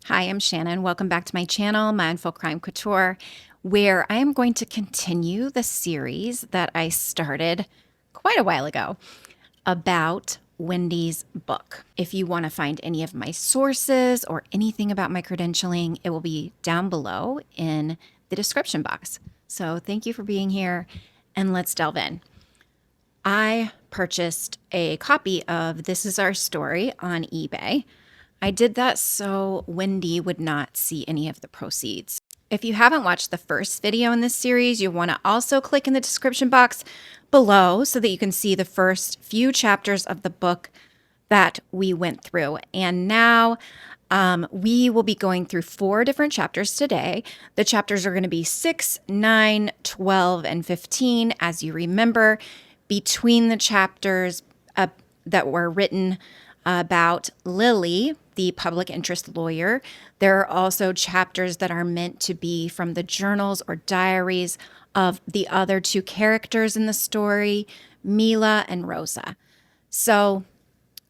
Hi, I'm Shannon. Welcome back to my channel, Mindful Crime Couture, where I am going to continue the series that I started quite a while ago about Wendi's book. If you want to find any of my sources or anything about my credentialing, it will be down below in the description box. So thank you for being here, and let's delve in. I purchased a copy of This Is Our Story on eBay. I did that so Wendi would not see any of the proceeds. If you haven't watched the first video in this series, you'll want to also click in the description box below so that you can see the first few chapters of the book that we went through. And now we will be going through 4 different chapters today. The chapters are going to be 6, 9, 12, and 15. As you remember, between the chapters that were written about Lily, the public interest lawyer, there are also chapters that are meant to be from the journals or diaries of the other 2 characters in the story, Mila and Rosa. So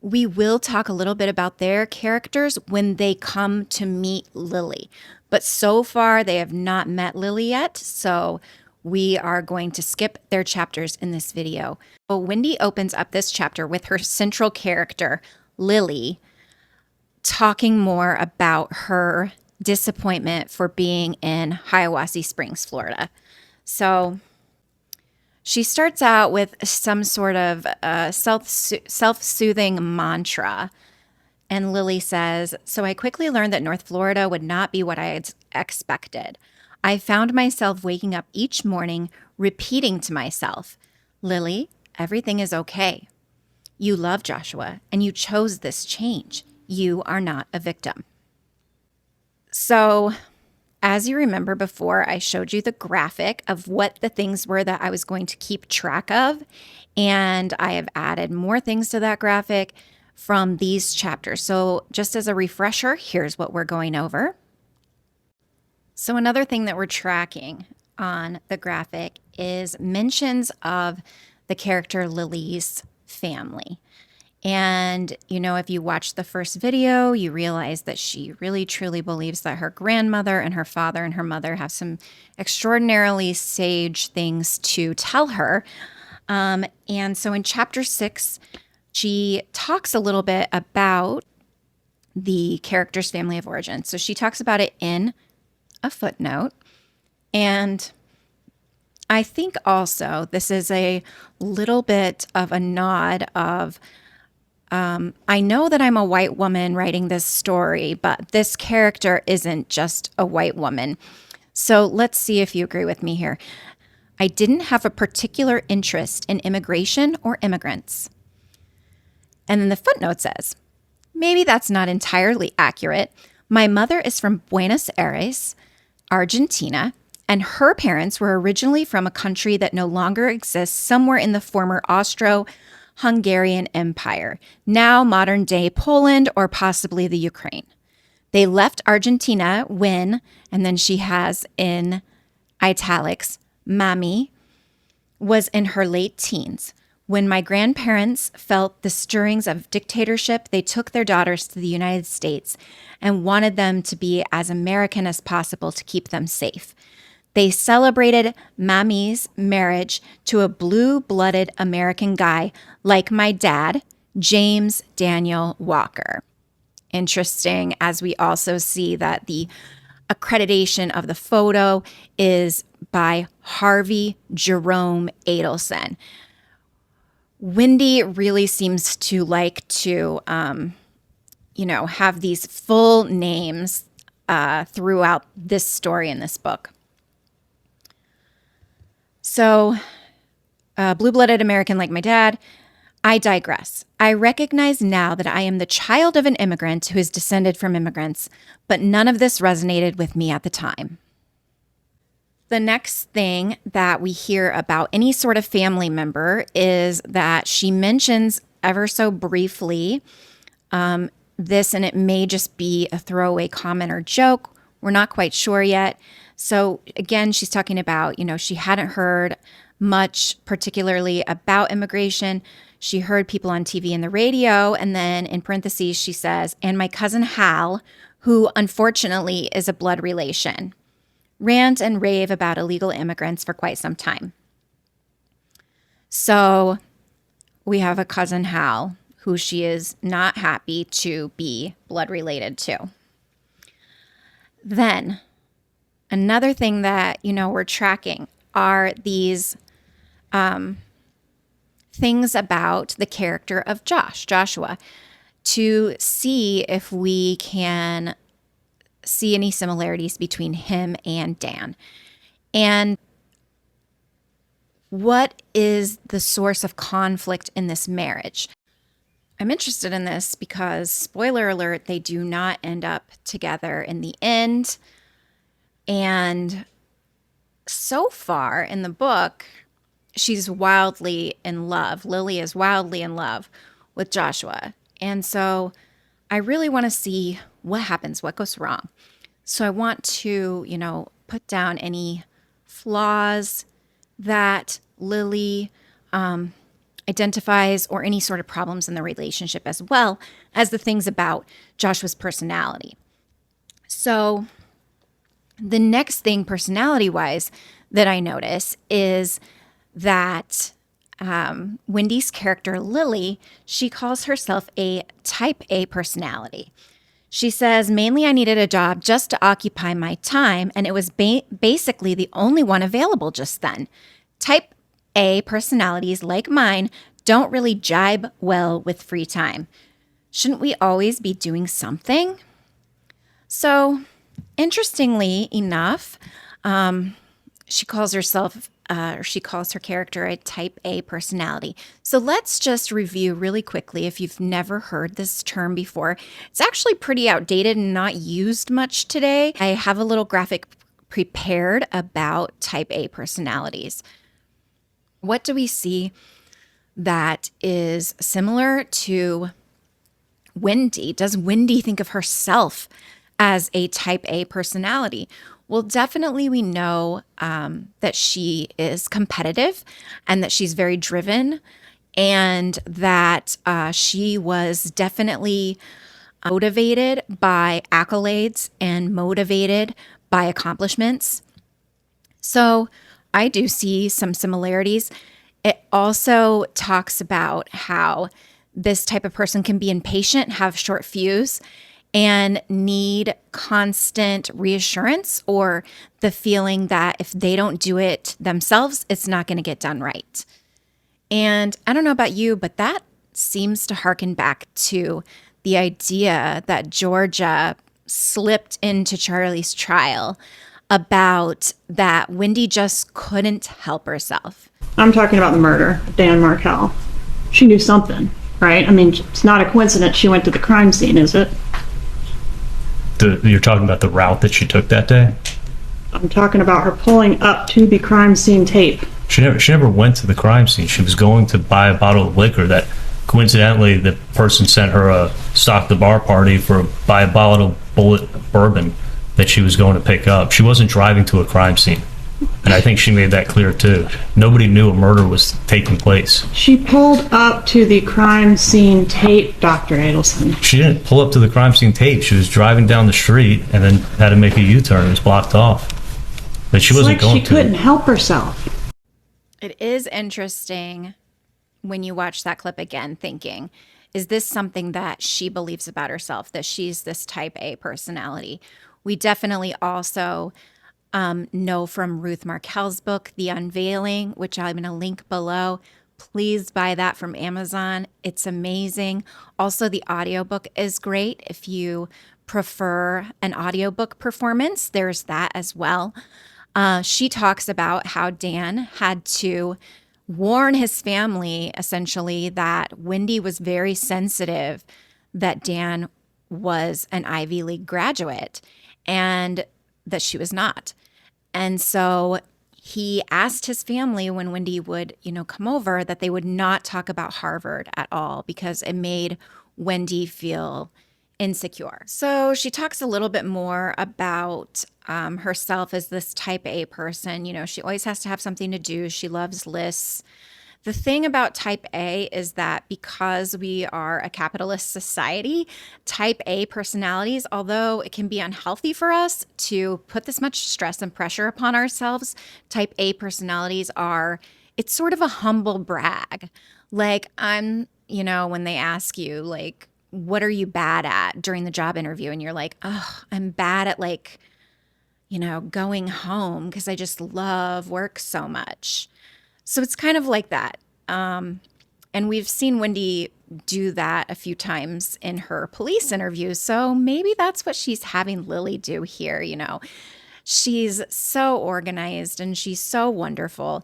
we will talk a little bit about their characters when they come to meet Lily. But so far, they have not met Lily yet, so we are going to skip their chapters in this video. So Wendi opens up this chapter with her central character, Lily, talking more about her disappointment for being in Hiawassee Springs, Florida. So she starts out with some sort of self-soothing mantra. And Lily says, "So I quickly learned that North Florida would not be what I had expected. I found myself waking up each morning repeating to myself, 'Lily, everything is okay. You love Joshua, and you chose this change. You are not a victim.'" So, as you remember before, I showed you the graphic of what the things were that I was going to keep track of, and I have added more things to that graphic from these chapters. So, just as a refresher, here's what we're going over. So, another thing that we're tracking on the graphic is mentions of the character Lily's family. And, you know, if you watch the first video, you realize that she really truly believes that her grandmother and her father and her mother have some extraordinarily sage things to tell her. And so in chapter 6, she talks a little bit about the character's family of origin. So she talks about it in a footnote. And I think also this is a little bit of a nod of, I know that I'm a white woman writing this story, but this character isn't just a white woman. So let's see if you agree with me here. I didn't have a particular interest in immigration or immigrants. And then the footnote says, maybe that's not entirely accurate. My mother is from Buenos Aires, Argentina, and her parents were originally from a country that no longer exists somewhere in the former Austro-Hungarian Empire, now modern-day Poland or possibly the Ukraine. They left Argentina when, and then she has in italics, Mami was in her late teens. When my grandparents felt the stirrings of dictatorship, they took their daughters to the United States and wanted them to be as American as possible to keep them safe. They celebrated Mami's marriage to a blue-blooded American guy like my dad, James Daniel Walker. Interesting, as we also see that the accreditation of the photo is by Harvey Jerome Adelson. Wendi really seems to like to, have these full names throughout this story in this book. So, blue-blooded American like my dad. I digress. I recognize now that I am the child of an immigrant who is descended from immigrants, but none of this resonated with me at the time. The next thing that we hear about any sort of family member is that she mentions ever so briefly this, and it may just be a throwaway comment or joke. We're not quite sure yet. So again, she's talking about, she hadn't heard much particularly about immigration. She heard people on TV and the radio. And then in parentheses, she says, and my cousin Hal, who unfortunately is a blood relation, rant and rave about illegal immigrants for quite some time. So we have a cousin Hal, who she is not happy to be blood related to. Then another thing that, we're tracking are these things about the character of Joshua, to see if we can see any similarities between him and Dan. And what is the source of conflict in this marriage? I'm interested in this because, spoiler alert, they do not end up together in the end. And so far in the book, she's wildly in love. Lily is wildly in love with Joshua. And so I really want to see what happens, what goes wrong. So I want to, put down any flaws that Lily identifies, or any sort of problems in the relationship, as well as the things about Joshua's personality. So the next thing personality-wise that I notice is that Wendi's character, Lily, she calls herself a type A personality. She says, mainly I needed a job just to occupy my time, and it was basically the only one available just then. Type A personalities like mine don't really jibe well with free time. Shouldn't we always be doing something? So, interestingly enough, she calls her character a type A personality. So let's just review really quickly if you've never heard this term before. It's actually pretty outdated and not used much today. I have a little graphic prepared about type A personalities. What do we see that is similar to Wendi? Does Wendi think of herself as a type A personality? Well, definitely we know that she is competitive and that she's very driven, and that she was definitely motivated by accolades and motivated by accomplishments. So I do see some similarities. It also talks about how this type of person can be impatient, have short fuse, and need constant reassurance, or the feeling that if they don't do it themselves, it's not going to get done right. And I don't know about you, but that seems to harken back to the idea that Georgia slipped into Charlie's trial about that Wendi just couldn't help herself. I'm talking about the murder of Dan Markel. She knew something, right? I mean, it's not a coincidence she went to the crime scene, is it? You're talking about the route that she took that day? I'm talking about her pulling up to the crime scene tape. She never went to the crime scene. She was going to buy a bottle of liquor that coincidentally the person sent her a stock the bar party buy a bottle of bullet bourbon that she was going to pick up. She wasn't driving to a crime scene. And I think she made that clear too. Nobody knew a murder was taking place. She pulled up to the crime scene tape, Dr. Adelson. She didn't pull up to the crime scene tape. She was driving down the street and then had to make a U-turn. It was blocked off. But she wasn't going to. She couldn't help herself. It is interesting when you watch that clip again, thinking, is this something that she believes about herself, that she's this type A personality? We definitely also know from Ruth Markel's book, The Unveiling, which I'm going to link below. Please buy that from Amazon. It's amazing. Also, the audiobook is great. If you prefer an audiobook performance, there's that as well. She talks about how Dan had to warn his family, essentially, that Wendi was very sensitive that Dan was an Ivy League graduate and that she was not. And so he asked his family when Wendi would, come over, that they would not talk about Harvard at all because it made Wendi feel insecure. So she talks a little bit more about herself as this type A person. She always has to have something to do. She loves lists, The thing about type A is that because we are a capitalist society, type A personalities, although it can be unhealthy for us to put this much stress and pressure upon ourselves, type A personalities are, it's sort of a humble brag. Like when they ask you, like, what are you bad at during the job interview? And you're like, oh, I'm bad at going home because I just love work so much. So it's kind of like that. And we've seen Wendi do that a few times in her police interviews. So maybe that's what she's having Lily do here. She's so organized and she's so wonderful.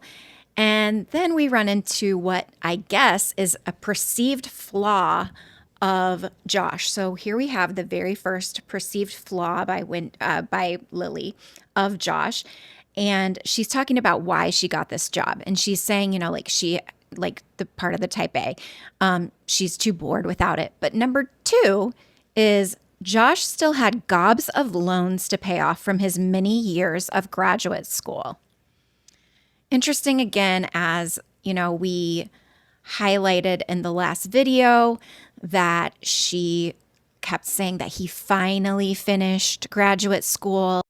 And then we run into what I guess is a perceived flaw of Josh. So here we have the very first perceived flaw by Lily of Josh. And she's talking about why she got this job. And she's saying, like the part of the type A, she's too bored without it. But number 2 is Josh still had gobs of loans to pay off from his many years of graduate school. Interesting again, as we highlighted in the last video that she kept saying that he finally finished graduate school.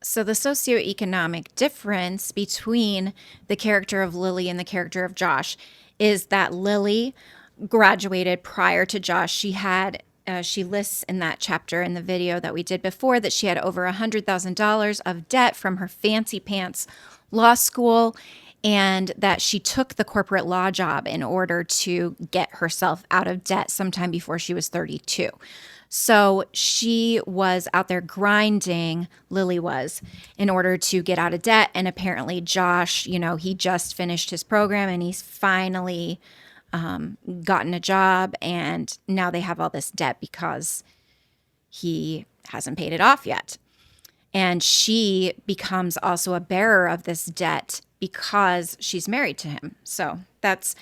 So the socioeconomic difference between the character of Lily and the character of Josh is that Lily graduated prior to Josh. She lists in that chapter in the video that we did before that she had over $100,000 of debt from her fancy pants law school, and that she took the corporate law job in order to get herself out of debt sometime before she was 32. So she was out there grinding, Lily was, in order to get out of debt. And apparently Josh, he just finished his program and he's finally gotten a job. And now they have all this debt because he hasn't paid it off yet. And she becomes also a bearer of this debt because she's married to him. So that's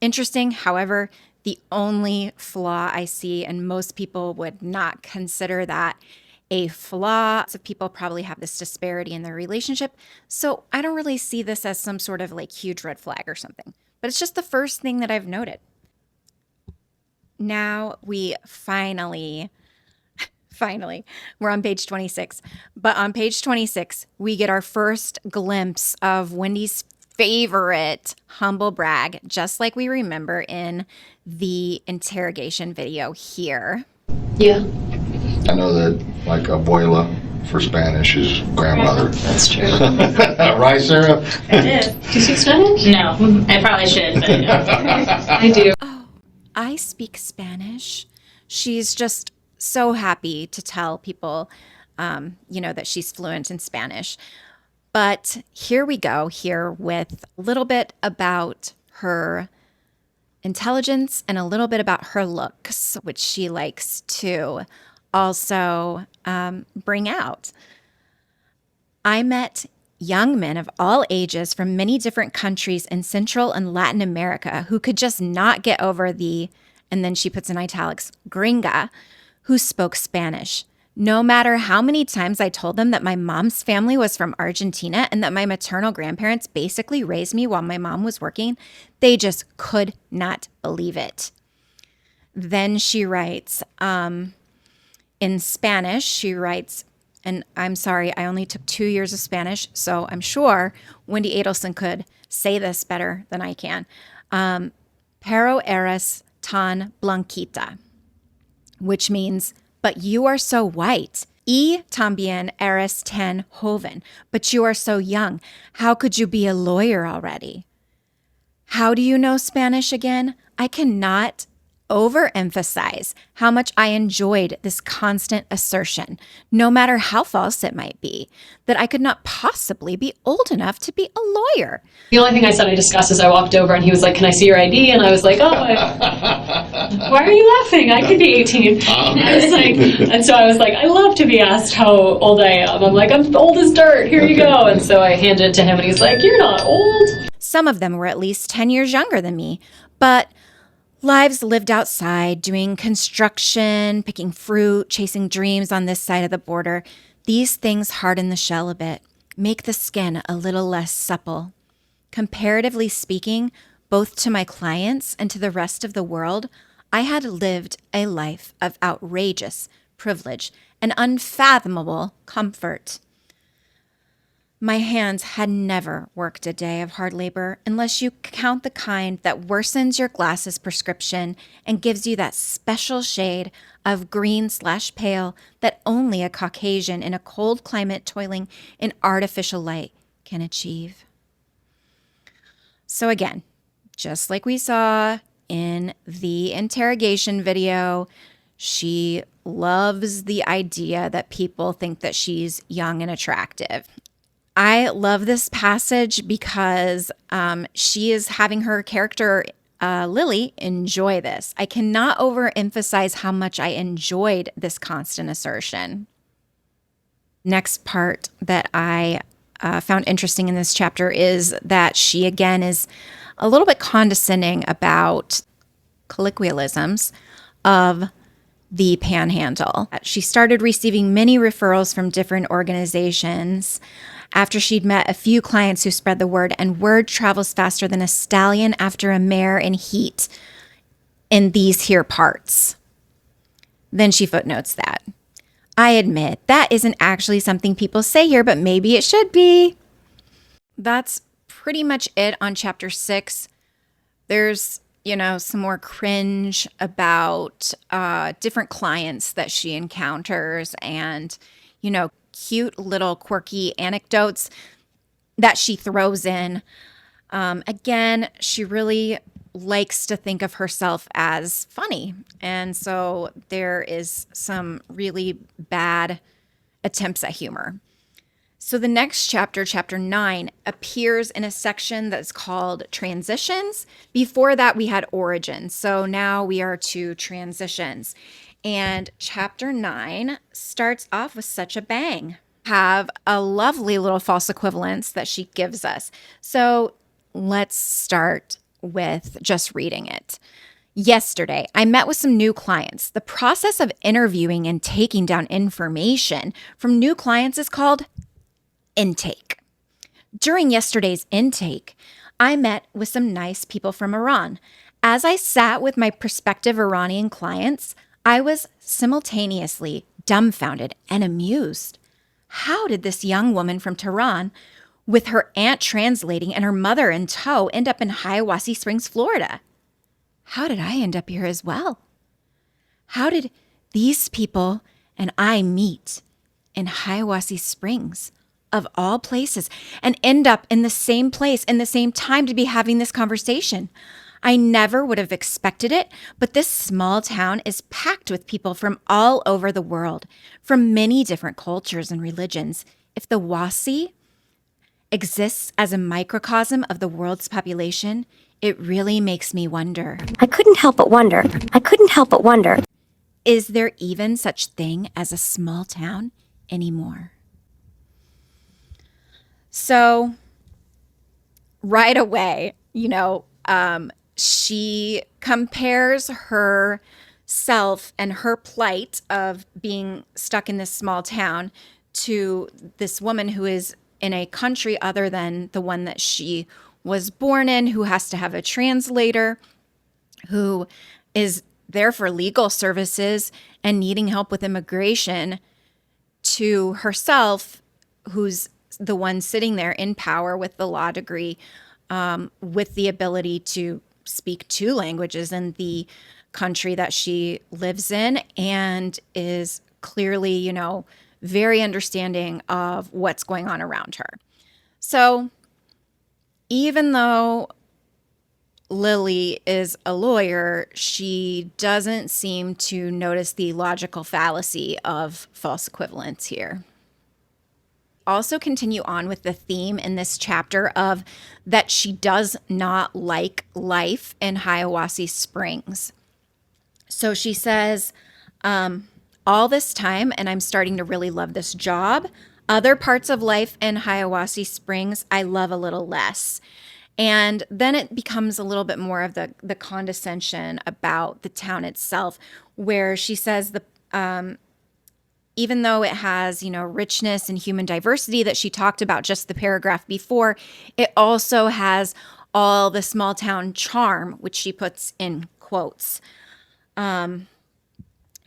interesting. However, the only flaw I see, and most people would not consider that a flaw. So people probably have this disparity in their relationship. So I don't really see this as some sort of like huge red flag or something. But it's just the first thing that I've noted. Now we finally, we're on page 26. But on page 26, we get our first glimpse of Wendi's favorite humble brag, just like we remember in the interrogation video here. Yeah. I know that, like, abuela for Spanish is grandmother. That's true. Right, Sarah? It is. Do you speak Spanish? No, I probably should, but I do. Oh, I speak Spanish. She's just so happy to tell people, that she's fluent in Spanish. But here we go here with a little bit about her intelligence and a little bit about her looks, which she likes to also bring out. I met young men of all ages from many different countries in Central and Latin America who could just not get over the, and then she puts in italics, gringa, who spoke Spanish. No matter how many times I told them that my mom's family was from Argentina and that my maternal grandparents basically raised me while my mom was working, they just could not believe it. Then she writes, in Spanish, she writes, and I'm sorry, I only took 2 years of Spanish, so I'm sure Wendi Adelson could say this better than I can. Pero eres tan blanquita, which means, but you are so white. Y también eres tan joven, but you are so young. How could you be a lawyer already? How do you know Spanish again? I cannot overemphasize how much I enjoyed this constant assertion, no matter how false it might be, that I could not possibly be old enough to be a lawyer. The only thing I said I discussed is I walked over and he was like, "Can I see your ID?" And I was like, why are you laughing? I could be 18. And so I was like, I love to be asked how old I am. I'm like, I'm old as dirt. Here you go. And so I handed it to him and he's like, "You're not old." Some of them were at least 10 years younger than me, but lives lived outside, doing construction, picking fruit, chasing dreams on this side of the border. These things harden the shell a bit, make the skin a little less supple. Comparatively speaking, both to my clients and to the rest of the world, I had lived a life of outrageous privilege and unfathomable comfort. My hands had never worked a day of hard labor unless you count the kind that worsens your glasses prescription and gives you that special shade of green/pale that only a Caucasian in a cold climate toiling in artificial light can achieve. So again, just like we saw in the interrogation video, she loves the idea that people think that she's young and attractive. I love this passage because she is having her character, Lily, enjoy this. I cannot overemphasize how much I enjoyed this constant assertion. Next part that I found interesting in this chapter is that she, again, is a little bit condescending about colloquialisms of the Panhandle. She started receiving many referrals from different organizations after she'd met a few clients who spread the word, and word travels faster than a stallion after a mare in heat in these here parts. Then she footnotes that. I admit that isn't actually something people say here, but maybe it should be. That's pretty much it on chapter 6. There's, some more cringe about different clients that she encounters and, cute little quirky anecdotes that she throws in. Again, she really likes to think of herself as funny. And so there is some really bad attempts at humor. So the next chapter, chapter 9, appears in a section that's called transitions. Before that, we had origins. So now we are to transitions. And chapter 9 starts off with such a bang. Have a lovely little false equivalence that she gives us. So let's start with just reading it. Yesterday, I met with some new clients. The process of interviewing and taking down information from new clients is called intake. During yesterday's intake, I met with some nice people from Iran. As I sat with my prospective Iranian clients, I was simultaneously dumbfounded and amused. How did this young woman from Tehran, with her aunt translating and her mother in tow, end up in Hiawassee Springs, Florida? How did I end up here as well? How did these people and I meet in Hiawassee Springs, of all places, and end up in the same place in the same time to be having this conversation? I never would have expected it, but this small town is packed with people from all over the world, from many different cultures and religions. If the Wasi exists as a microcosm of the world's population, it really makes me wonder. I couldn't help but wonder. Is there even such thing as a small town anymore? So, right away, she compares herself and her plight of being stuck in this small town to this woman who is in a country other than the one that she was born in, who has to have a translator, who is there for legal services and needing help with immigration, to herself, who's the one sitting there in power with the law degree, with the ability to speak 2 languages in the country that she lives in, and is clearly, very understanding of what's going on around her. So even though Lily is a lawyer, she doesn't seem to notice the logical fallacy of false equivalence here. Also continue on with the theme in this chapter of that she does not like life in Hiawassee Springs. So she says, all this time, and I'm starting to really love this job. Other parts of life in Hiawassee Springs, I love a little less. And then it becomes a little bit more of the condescension about the town itself, where she says even though it has, richness and human diversity that she talked about just the paragraph before, it also has all the small town charm, which she puts in quotes.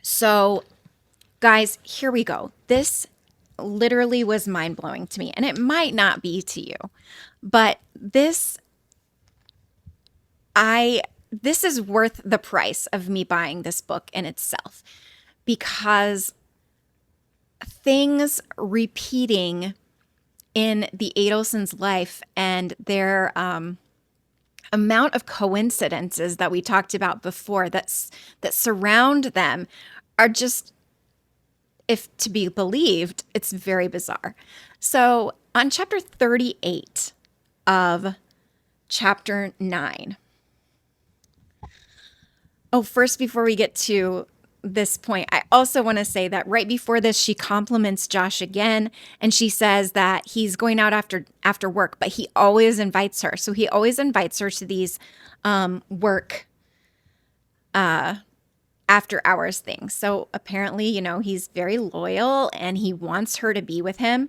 So, guys, here we go. This literally was mind blowing to me, and it might not be to you, but this is worth the price of me buying this book in itself, because things repeating in the Adelson's life and their amount of coincidences that we talked about before that surround them are just, if to be believed, it's very bizarre. So on chapter 38 of chapter 9. Oh, first, before we get to this point, I also want to say that right before this, she compliments Josh again, and she says that he's going out after work, but he always invites her. So he always invites her to these work after hours things. So apparently, he's very loyal and he wants her to be with him.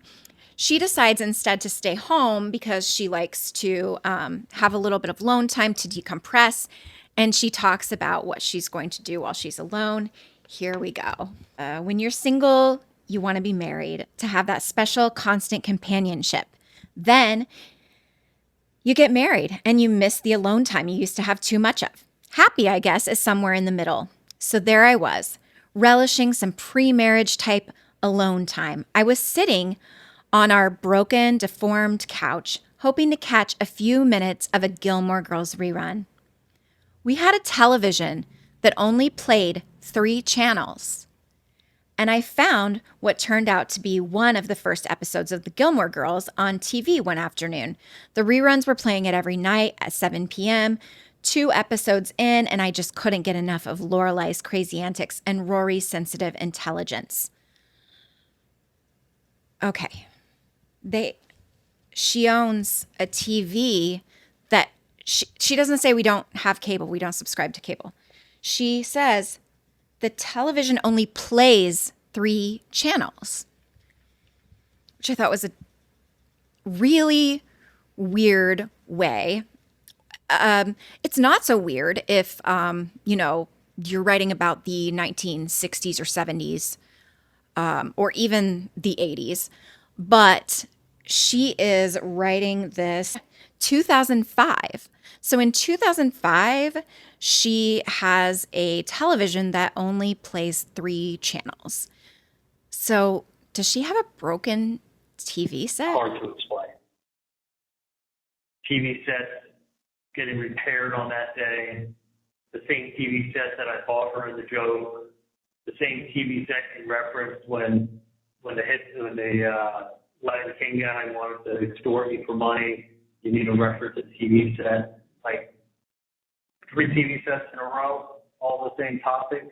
She decides instead to stay home because she likes to have a little bit of alone time to decompress. And she talks about what she's going to do while she's alone. Here we go. When you're single, you want to be married to have that special constant companionship. Then you get married and you miss the alone time you used to have too much of. Happy, I guess, is somewhere in the middle. So there I was, relishing some pre-marriage type alone time. I was sitting on our broken, deformed couch, hoping to catch a few minutes of a Gilmore Girls rerun. We had a television that only played 3 channels. And I found what turned out to be one of the first episodes of the Gilmore Girls on TV one afternoon. The reruns were playing it every night at 7 p.m., 2 episodes in, and I just couldn't get enough of Lorelai's crazy antics and Rory's sensitive intelligence. Okay. She owns a TV that she doesn't say we don't have cable, we don't subscribe to cable. She says the television only plays 3 channels, which I thought was a really weird way. It's not so weird if, you're writing about the 1960s or 70s, or even the 80s. But she is writing this 2005. So in 2005, she has a television that only plays 3 channels. So does she have a broken TV set? Hard to explain. TV sets getting repaired on that day, the same TV set that I bought her in the joke, the same TV set you referenced when the Lion King guy wanted to extort me for money. You need to reference a TV set, like 3 TV sets in a row, all the same topic.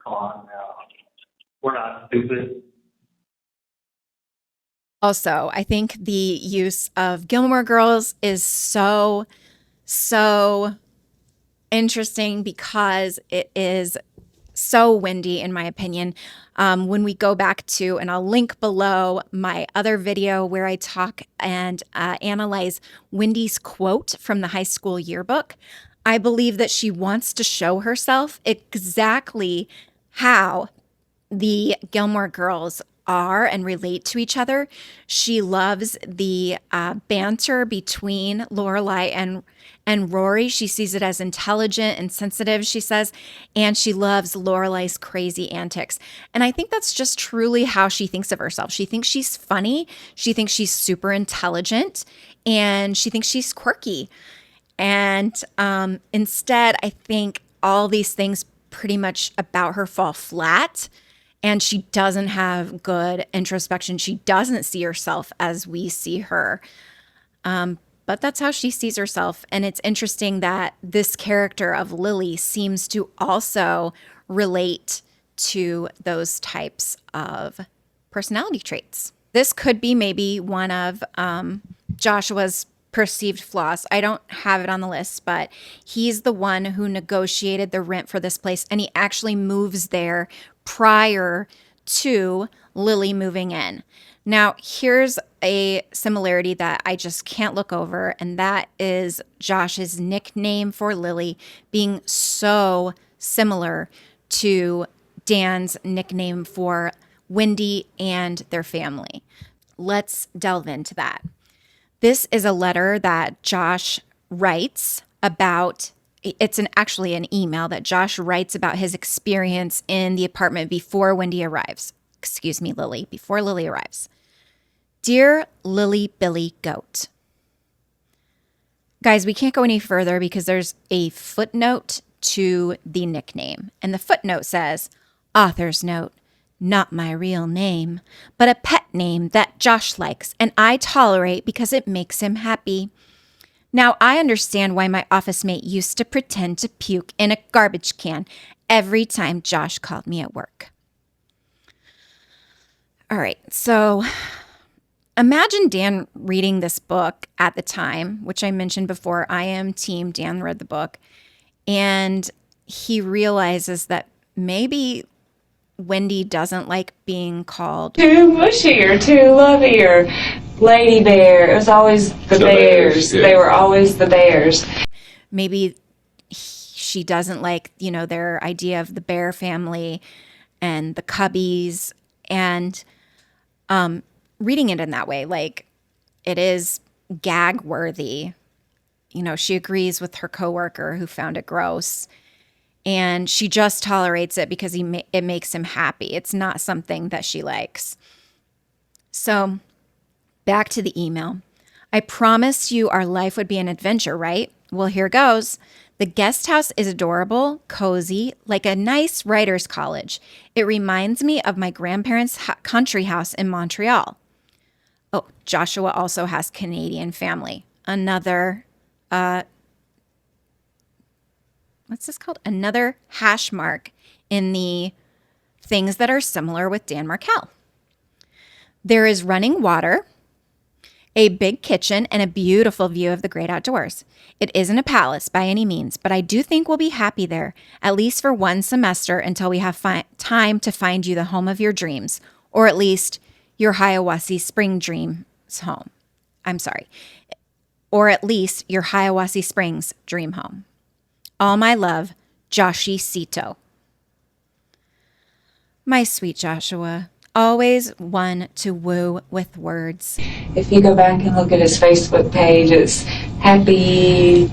Come on now, we're not stupid. Also, I think the use of Gilmore Girls is so interesting because it is so Wendi, in my opinion. When we go back to, and I'll link below my other video where I talk and analyze Wendi's quote from the high school yearbook, I believe that she wants to show herself exactly how the Gilmore Girls are and relate to each other. She loves the banter between Lorelai and Rory. She sees it as intelligent and sensitive, she says, and she loves Lorelai's crazy antics. And I think that's just truly how she thinks of herself. She thinks she's funny, she thinks she's super intelligent, and she thinks she's quirky. And instead, I think all these things pretty much about her fall flat. And she doesn't have good introspection. She doesn't see herself as we see her. But that's how she sees herself. And it's interesting that this character of Lily seems to also relate to those types of personality traits. This could be maybe one of Joshua's perceived flaws. I don't have it on the list, but he's the one who negotiated the rent for this place, and he actually moves there prior to Lily moving in. Now, here's a similarity that I just can't look over, and that is Josh's nickname for Lily being so similar to Dan's nickname for Wendi and their family. Let's delve into that. This is a letter that Josh writes about. It's actually an email that Josh writes about his experience in the apartment before Wendi arrives. Excuse me, Lily, before Lily arrives. Dear Lily Billy Goat. Guys, we can't go any further because there's a footnote to the nickname. And the footnote says, author's note, not my real name, but a pet name that Josh likes and I tolerate because it makes him happy. Now, I understand why my office mate used to pretend to puke in a garbage can every time Josh called me at work. All right, so imagine Dan reading this book at the time, which I mentioned before. I am team Dan read the book, and he realizes that maybe Wendi doesn't like being called too mushy or too lovey or Lady Bear. It was always the bears. Yeah. They were always the bears. Maybe she doesn't like, their idea of the bear family and the Cubbies, and reading it in that way, like it is gag worthy. She agrees with her coworker who found it gross, and she just tolerates it because it makes him happy. It's not something that she likes. So back to the email. I promised you our life would be an adventure, right? Well, here goes. The guest house is adorable, cozy, like a nice writer's college. It reminds me of my grandparents' country house in Montreal. Oh, Joshua also has Canadian family. Another, what's this called? Another hash mark in the things that are similar with Dan Markel. There is running water, a big kitchen, and a beautiful view of the great outdoors. It isn't a palace by any means, but I do think we'll be happy there, at least for one semester until we have time to find you the home of your dreams, or at least your Hiawassee Spring dreams home. I'm sorry. Or at least your Hiawassee Springs dream home. All my love, Joshi Sito. My sweet Joshua. Always one to woo with words. If you go back and look at his Facebook page, it's happy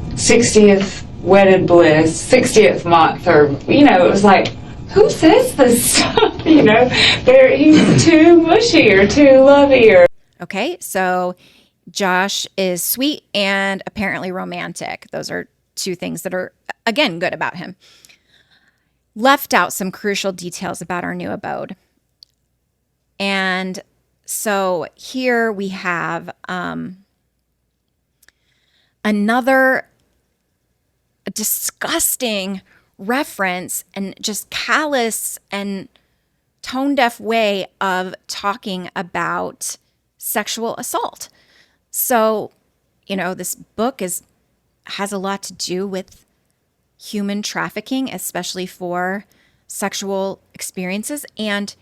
60th wedded bliss, 60th month, or, it was like, who says this stuff? He's too mushy or too lovey or. Okay, so Josh is sweet and apparently romantic. Those are two things that are, again, good about him. Left out some crucial details about our new abode. And so here we have another disgusting reference and just callous and tone-deaf way of talking about sexual assault. So, this book has a lot to do with human trafficking, especially for sexual experiences. And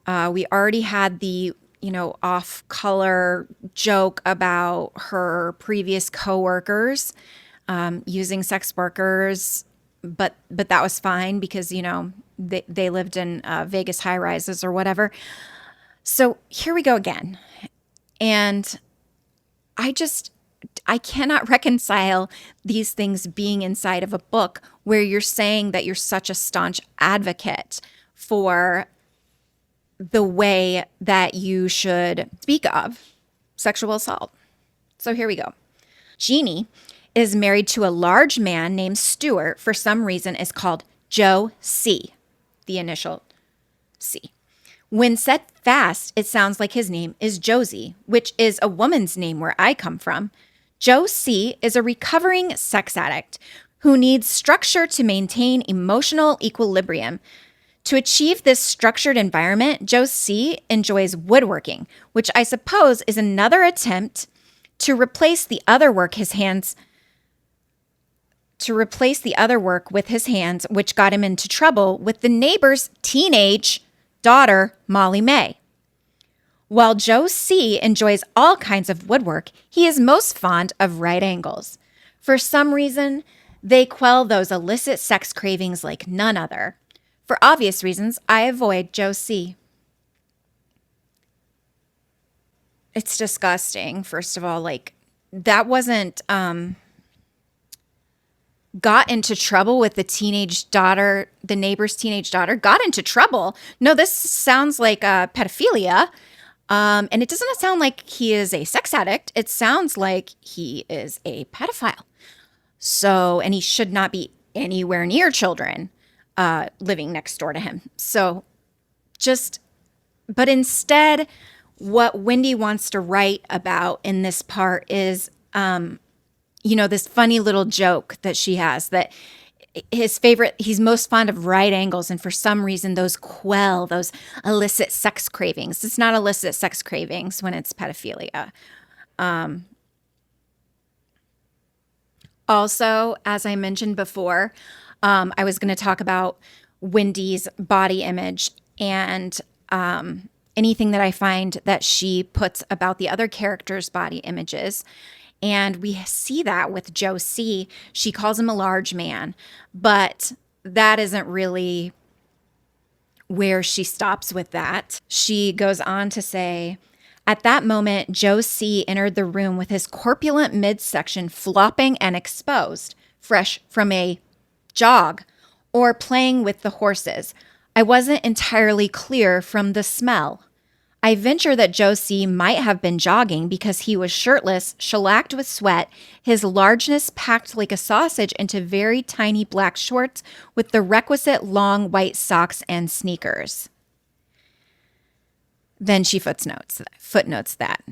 we already had the, off-color joke about her previous coworkers using sex workers, but that was fine because, they lived in Vegas high-rises or whatever. So here we go again. And I cannot reconcile these things being inside of a book where you're saying that you're such a staunch advocate for the way that you should speak of sexual assault. So here we go. Jeannie is married to a large man named Stuart. For some reason is called Joe C., the initial C. When said fast, it sounds like his name is Josie, which is a woman's name where I come from. Joe C. is a recovering sex addict who needs structure to maintain emotional equilibrium. To achieve this structured environment, Joe C. enjoys woodworking, which I suppose is another attempt to replace the other work with his hands, which got him into trouble with the neighbor's teenage daughter, Molly May. While Joe C. enjoys all kinds of woodwork, he is most fond of right angles. For some reason, they quell those illicit sex cravings like none other. For obvious reasons, I avoid Joe C. It's disgusting, first of all. Like, that wasn't got into trouble with the teenage daughter, the neighbor's teenage daughter, got into trouble. No, this sounds like pedophilia. And it doesn't sound like he is a sex addict. It sounds like he is a pedophile. So, and he should not be anywhere near children living next door to him. So but instead, what Wendi wants to write about in this part is, this funny little joke that she has, that he's most fond of right angles, and for some reason those quell those illicit sex cravings. It's not illicit sex cravings when it's pedophilia. Also, as I mentioned before, I was going to talk about Wendi's body image and anything that I find that she puts about the other characters' body images. And we see that with Joe C. She calls him a large man, but that isn't really where she stops with that. She goes on to say, at that moment, Joe C. entered the room with his corpulent midsection flopping and exposed, fresh from a jog or playing with the horses. I wasn't entirely clear from the smell. I venture that Joe C. might have been jogging because he was shirtless, shellacked with sweat, his largeness packed like a sausage into very tiny black shorts with the requisite long white socks and sneakers. Then she footnotes that.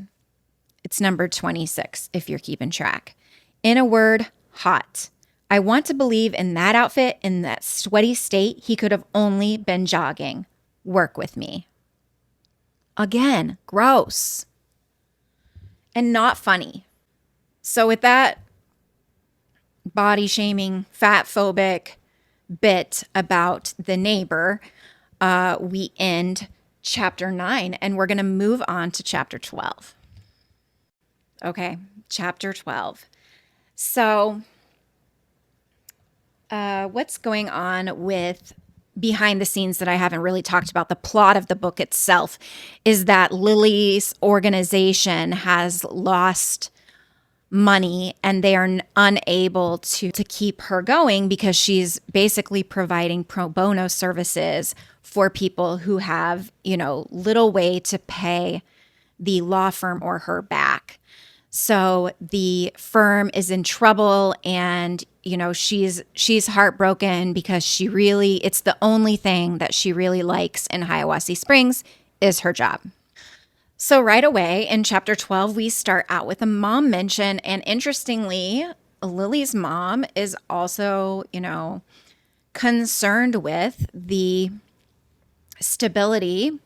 It's number 26, if you're keeping track. In a word, hot. I want to believe in that outfit, in that sweaty state, he could have only been jogging. Work with me. Again, gross. And not funny. So with that body shaming, fat phobic bit about the neighbor, we end chapter 9 and we're going to move on to chapter 12. Okay, chapter 12. So what's going on with behind the scenes that I haven't really talked about, the plot of the book itself, is that Lily's organization has lost money and they are unable to keep her going because she's basically providing pro bono services for people who have, little way to pay the law firm or her back. So the firm is in trouble and, she's heartbroken because it's the only thing that she really likes in Hiawassee Springs is her job. So right away in chapter 12, we start out with a mom mention. And interestingly, Lily's mom is also, concerned with the stability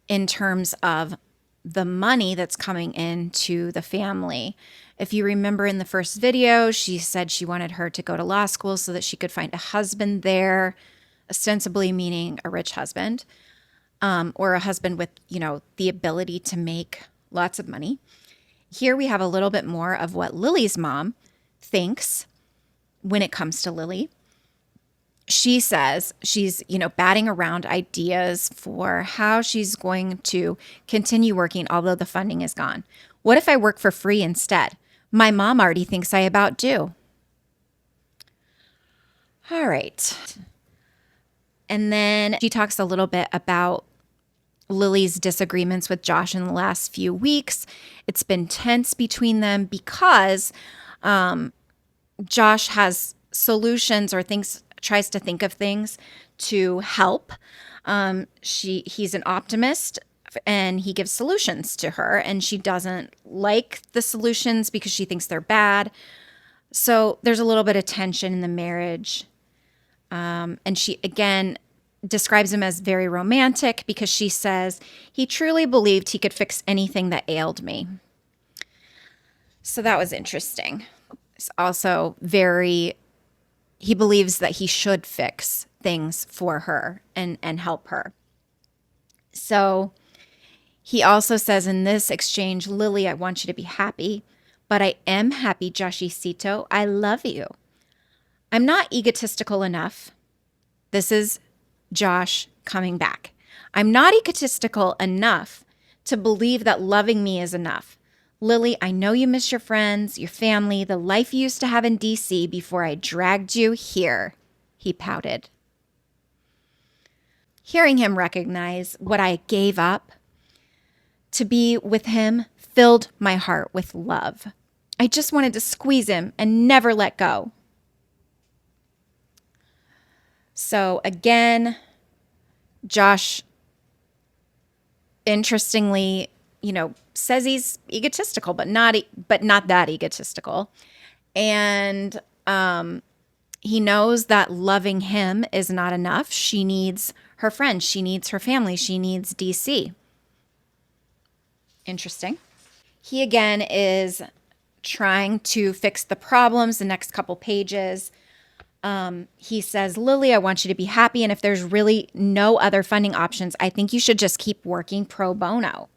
in terms of the money that's coming into the family. If you remember in the first video, she said she wanted her to go to law school so that she could find a husband there, ostensibly meaning a rich husband, or a husband with, the ability to make lots of money. Here we have a little bit more of what Lily's mom thinks when it comes to Lily. She says she's, batting around ideas for how she's going to continue working, although the funding is gone. What if I work for free instead? My mom already thinks I about do. All right. And then she talks a little bit about Lily's disagreements with Josh in the last few weeks. It's been tense between them because Josh has solutions or tries to think of things to help. He's an optimist and he gives solutions to her, and she doesn't like the solutions because she thinks they're bad. So there's a little bit of tension in the marriage. And she, again, describes him as very romantic because she says he truly believed he could fix anything that ailed me. So that was interesting. It's also he believes that he should fix things for her and help her. So he also says in this exchange, Lily, I want you to be happy, but I am happy, Joshicito. I love you. I'm not egotistical enough. This is Josh coming back. I'm not egotistical enough to believe that loving me is enough. Lily, I know you miss your friends, your family, the life you used to have in DC before I dragged you here. He pouted. Hearing him recognize what I gave up to be with him filled my heart with love. I just wanted to squeeze him and never let go. So again, Josh, interestingly, says he's egotistical, but not that egotistical. And he knows that loving him is not enough. She needs her friends. She needs her family. She needs DC. Interesting. He again is trying to fix the problems the next couple pages. He says, Lily, I want you to be happy. And if there's really no other funding options, I think you should just keep working pro bono.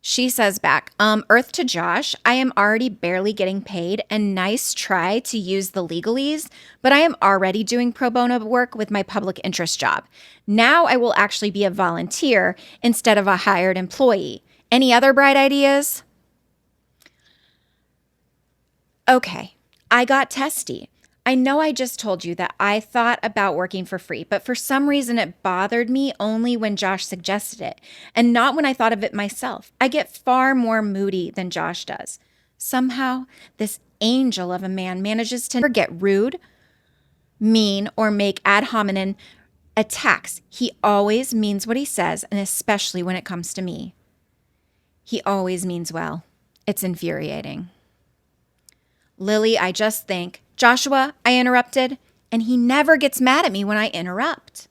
She says back, Earth to Josh, I am already barely getting paid, and nice try to use the legalese, but I am already doing pro bono work with my public interest job. Now I will actually be a volunteer instead of a hired employee. Any other bright ideas? Okay, I got testy. I know I just told you that I thought about working for free, but for some reason it bothered me only when Josh suggested it, and not when I thought of it myself. I get far more moody than Josh does. Somehow, this angel of a man manages to never get rude, mean, or make ad hominem attacks. He always means what he says, and especially when it comes to me. He always means well. It's infuriating. Lily, I just think, Joshua, I interrupted, and he never gets mad at me when I interrupt.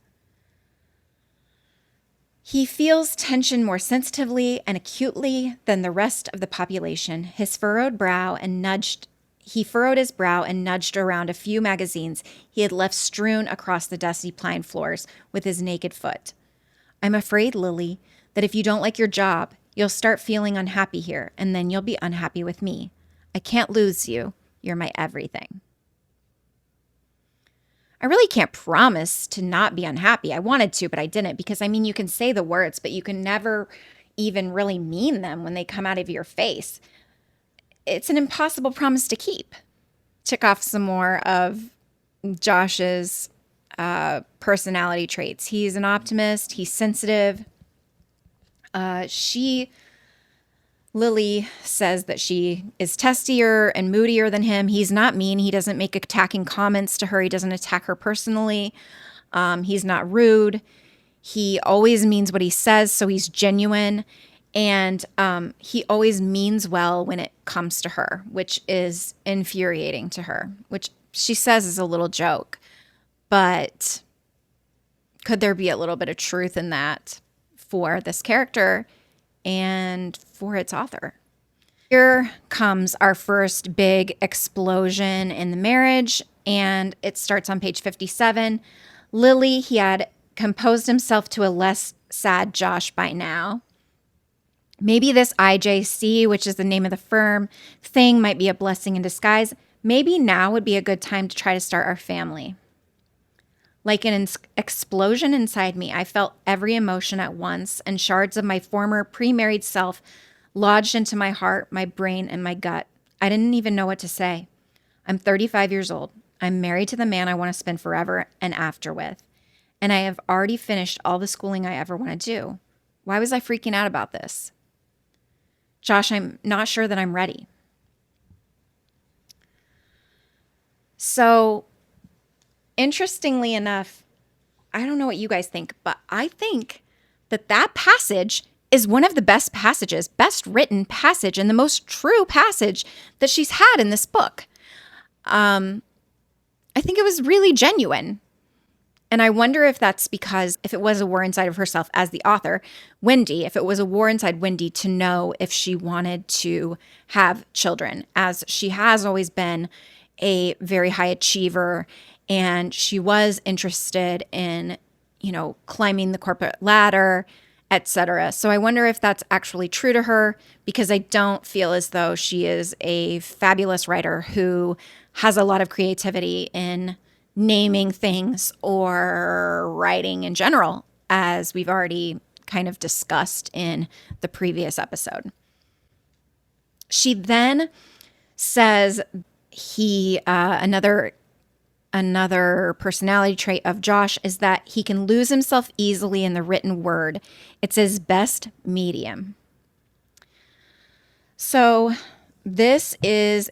He feels tension more sensitively and acutely than the rest of the population. He furrowed his brow and nudged around a few magazines he had left strewn across the dusty pine floors with his naked foot. I'm afraid, Lily, that if you don't like your job, you'll start feeling unhappy here, and then you'll be unhappy with me. I can't lose you. You're my everything. I really can't promise to not be unhappy. I wanted to, but I didn't, because you can say the words, but you can never even really mean them when they come out of your face. It's an impossible promise to keep. Tick off some more of Josh's personality traits. He's an optimist. He's sensitive. Lily says that she is testier and moodier than him. He's not mean. He doesn't make attacking comments to her. He doesn't attack her personally. He's not rude. He always means what he says, so he's genuine. And he always means well when it comes to her, which is infuriating to her, which she says is a little joke. But could there be a little bit of truth in that for this character and for its author? Here comes our first big explosion in the marriage, and it starts on page 57. Lily, he had composed himself to a less sad Josh by now. Maybe this IJC, which is the name of the firm, thing might be a blessing in disguise. Maybe now would be a good time to try to start our family. Like an explosion inside me, I felt every emotion at once, and shards of my former pre-married self lodged into my heart, my brain, and my gut. I didn't even know what to say. I'm 35 years old. I'm married to the man I want to spend forever and after with. And I have already finished all the schooling I ever want to do. Why was I freaking out about this? Josh, I'm not sure that I'm ready. So, interestingly enough, I don't know what you guys think, but I think that passage is one of the best passages, best written passage, and the most true passage that she's had in this book. I think it was really genuine. And I wonder if that's because if it was a war inside of herself as the author, Wendi, if it was a war inside Wendi to know if she wanted to have children, as she has always been a very high achiever and she was interested in, climbing the corporate ladder, etc. So I wonder if that's actually true to her, because I don't feel as though she is a fabulous writer who has a lot of creativity in naming things or writing in general, as we've already kind of discussed in the previous episode. She then says another personality trait of Josh is that he can lose himself easily in the written word. It's his best medium. So this is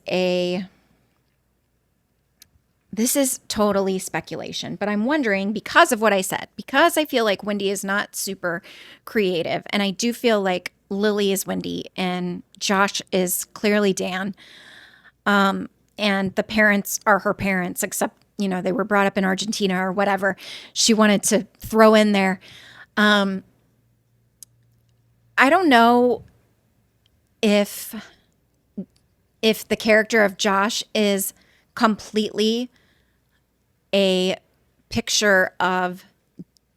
totally speculation, but I'm wondering, because of what I said, because I feel like Wendi is not super creative, and I do feel like Lily is Wendi and Josh is clearly Dan, and the parents are her parents, except, they were brought up in Argentina or whatever she wanted to throw in there. I don't know if the character of Josh is completely a picture of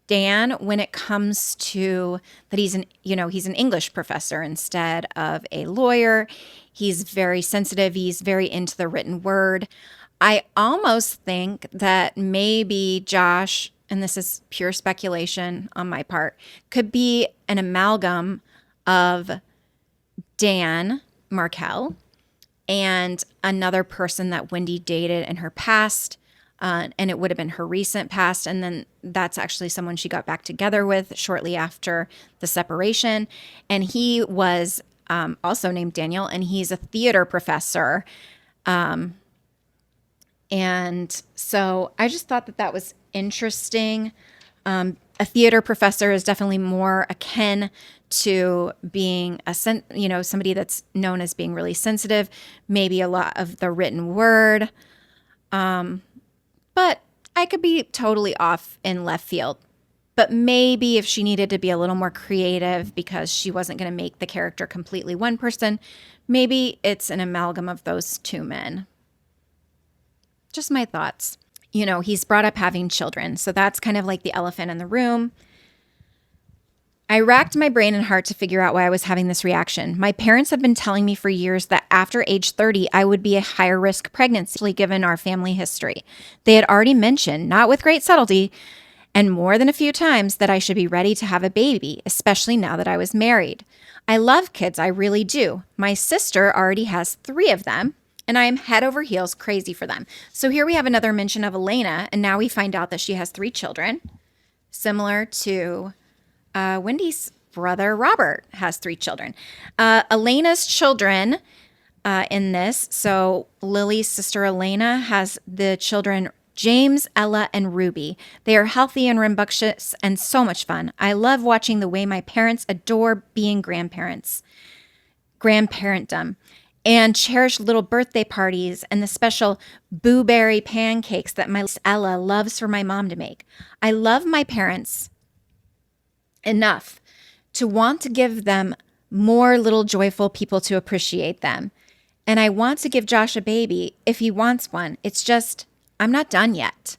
Dan when it comes to that he's an English professor instead of a lawyer. He's very sensitive. He's very into the written word. I almost think that maybe Josh, and this is pure speculation on my part, could be an amalgam of Dan Markel and another person that Wendi dated in her past. And it would have been her recent past. And then that's actually someone she got back together with shortly after the separation. And he was also named Daniel, and he's a theater professor. And so I just thought that was interesting. A theater professor is definitely more akin to being somebody that's known as being really sensitive, maybe a lot of the written word. But I could be totally off in left field. But maybe if she needed to be a little more creative because she wasn't going to make the character completely one person, maybe it's an amalgam of those two men. Just my thoughts. He's brought up having children, so that's kind of like the elephant in the room. I racked my brain and heart to figure out why I was having this reaction. My parents have been telling me for years that after age 30, I would be a higher risk pregnancy, given our family history. They had already mentioned, not with great subtlety, and more than a few times, that I should be ready to have a baby, especially now that I was married. I love kids, I really do. My sister already has 3 of them, and I am head over heels crazy for them. So here we have another mention of Elena, and now we find out that she has 3 children, similar to Wendi's brother Robert has 3 children. Elena's children in this, so Lily's sister Elena has the children James, Ella, and Ruby. They are healthy and rambunctious and so much fun. I love watching the way my parents adore being grandparentdom, and cherish little birthday parties and the special blueberry pancakes that my Ella loves for my mom to make. I love my parents enough to want to give them more little joyful people to appreciate them. And I want to give Josh a baby if he wants one. It's just, I'm not done yet.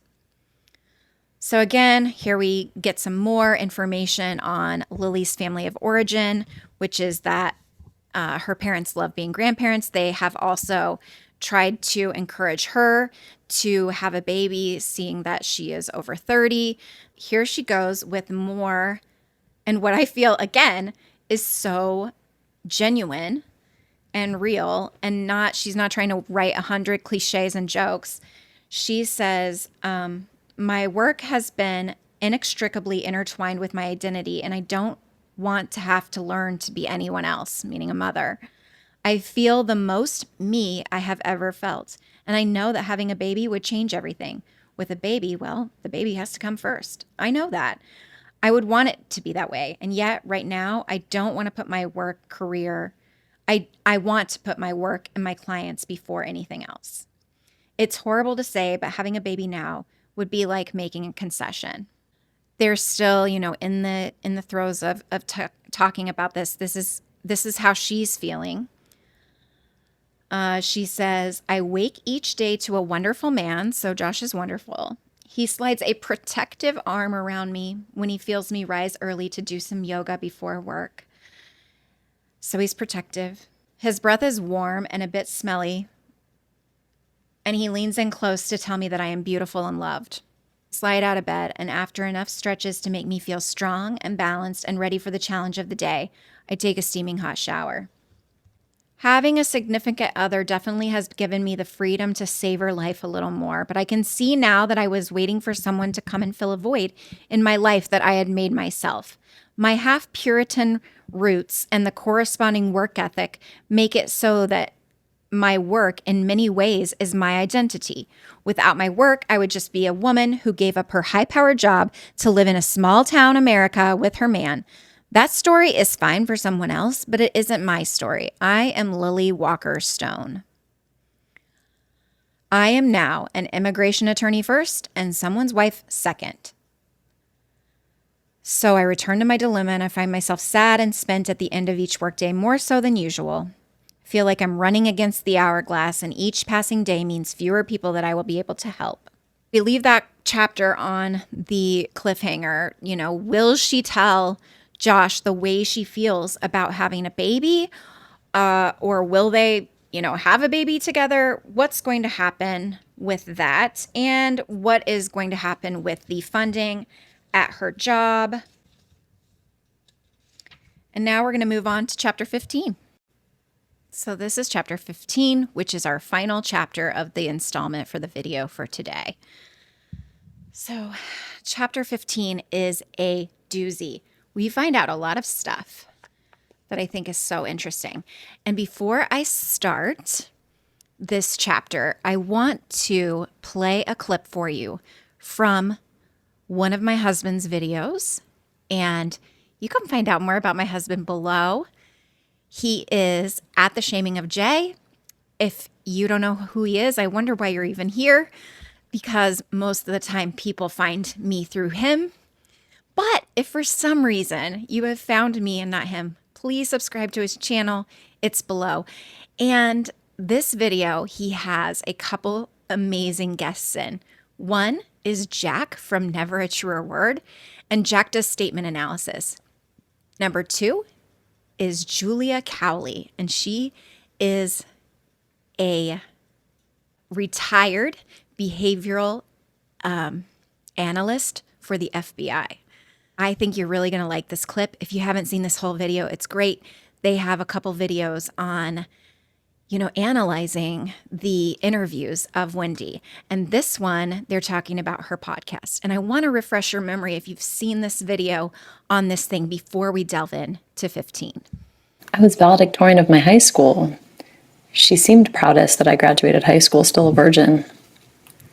So again, here we get some more information on Lily's family of origin, which is that her parents love being grandparents. They have also tried to encourage her to have a baby, seeing that she is over 30. Here she goes with more, and what I feel, again, is so genuine and real, and she's not trying to write 100 cliches and jokes. She says, my work has been inextricably intertwined with my identity, and I don't want to have to learn to be anyone else, meaning a mother. I feel the most me I have ever felt, and I know that having a baby would change everything. With a baby, well, the baby has to come first. I know that. I would want it to be that way, and yet right now, I don't want to put my work career, I want to put my work and my clients before anything else. It's horrible to say, but having a baby now would be like making a concession. They're still, in the throes of talking about this. This is how she's feeling. She says, I wake each day to a wonderful man. So Josh is wonderful. He slides a protective arm around me when he feels me rise early to do some yoga before work. So he's protective. His breath is warm and a bit smelly. And he leans in close to tell me that I am beautiful and loved. I slide out of bed, and after enough stretches to make me feel strong and balanced and ready for the challenge of the day, I take a steaming hot shower. Having a significant other definitely has given me the freedom to savor life a little more, but I can see now that I was waiting for someone to come and fill a void in my life that I had made myself. My half Puritan roots and the corresponding work ethic make it so that my work in many ways is my identity. Without my work, I would just be a woman who gave up her high-powered job to live in a small town America with her man. That story is fine for someone else, but it isn't my story. I am Lily Walker Stone. I am now an immigration attorney first and someone's wife second. So I return to my dilemma and I find myself sad and spent at the end of each workday, more so than usual. I feel like I'm running against the hourglass and each passing day means fewer people that I will be able to help. We leave that chapter on the cliffhanger. Will she tell Josh the way she feels about having a baby, or will they, have a baby together? What's going to happen with that? And what is going to happen with the funding at her job? And now we're going to move on to chapter 15. So this is chapter 15, which is our final chapter of the installment for the video for today. So chapter 15 is a doozy. We find out a lot of stuff that I think is so interesting. And before I start this chapter, I want to play a clip for you from one of my husband's videos. And you can find out more about my husband below. He is at the Shaming of Jay. If you don't know who he is, I wonder why you're even here, because most of the time people find me through him. But if for some reason you have found me and not him, please subscribe to his channel. It's below. And this video, he has a couple amazing guests in. One is Jack from Never a Truer Word, and Jack does statement analysis. Number 2 is Julia Cowley, and she is a retired behavioral analyst for the FBI. I think you're really going to like this clip. If you haven't seen this whole video, it's great. They have a couple videos on, analyzing the interviews of Wendi. And this one, they're talking about her podcast. And I want to refresh your memory if you've seen this video on this thing before we delve in to 15. I was valedictorian of my high school. She seemed proudest that I graduated high school still a virgin.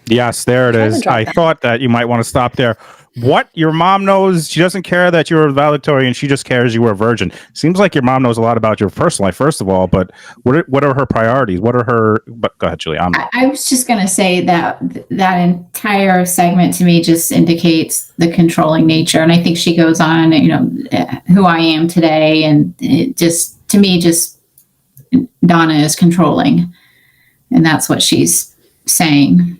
Yes, there it is. I thought that you might want to stop there. What? Your mom knows she doesn't care that you're a valedictorian. She just cares you were a virgin. Seems like your mom knows a lot about your personal life, first of all, but what are her priorities? What are her... But go ahead, Julia. I was just going to say that that entire segment to me just indicates the controlling nature. And I think she goes on, who I am today. And it just, to me, just Donna is controlling. And that's what she's saying.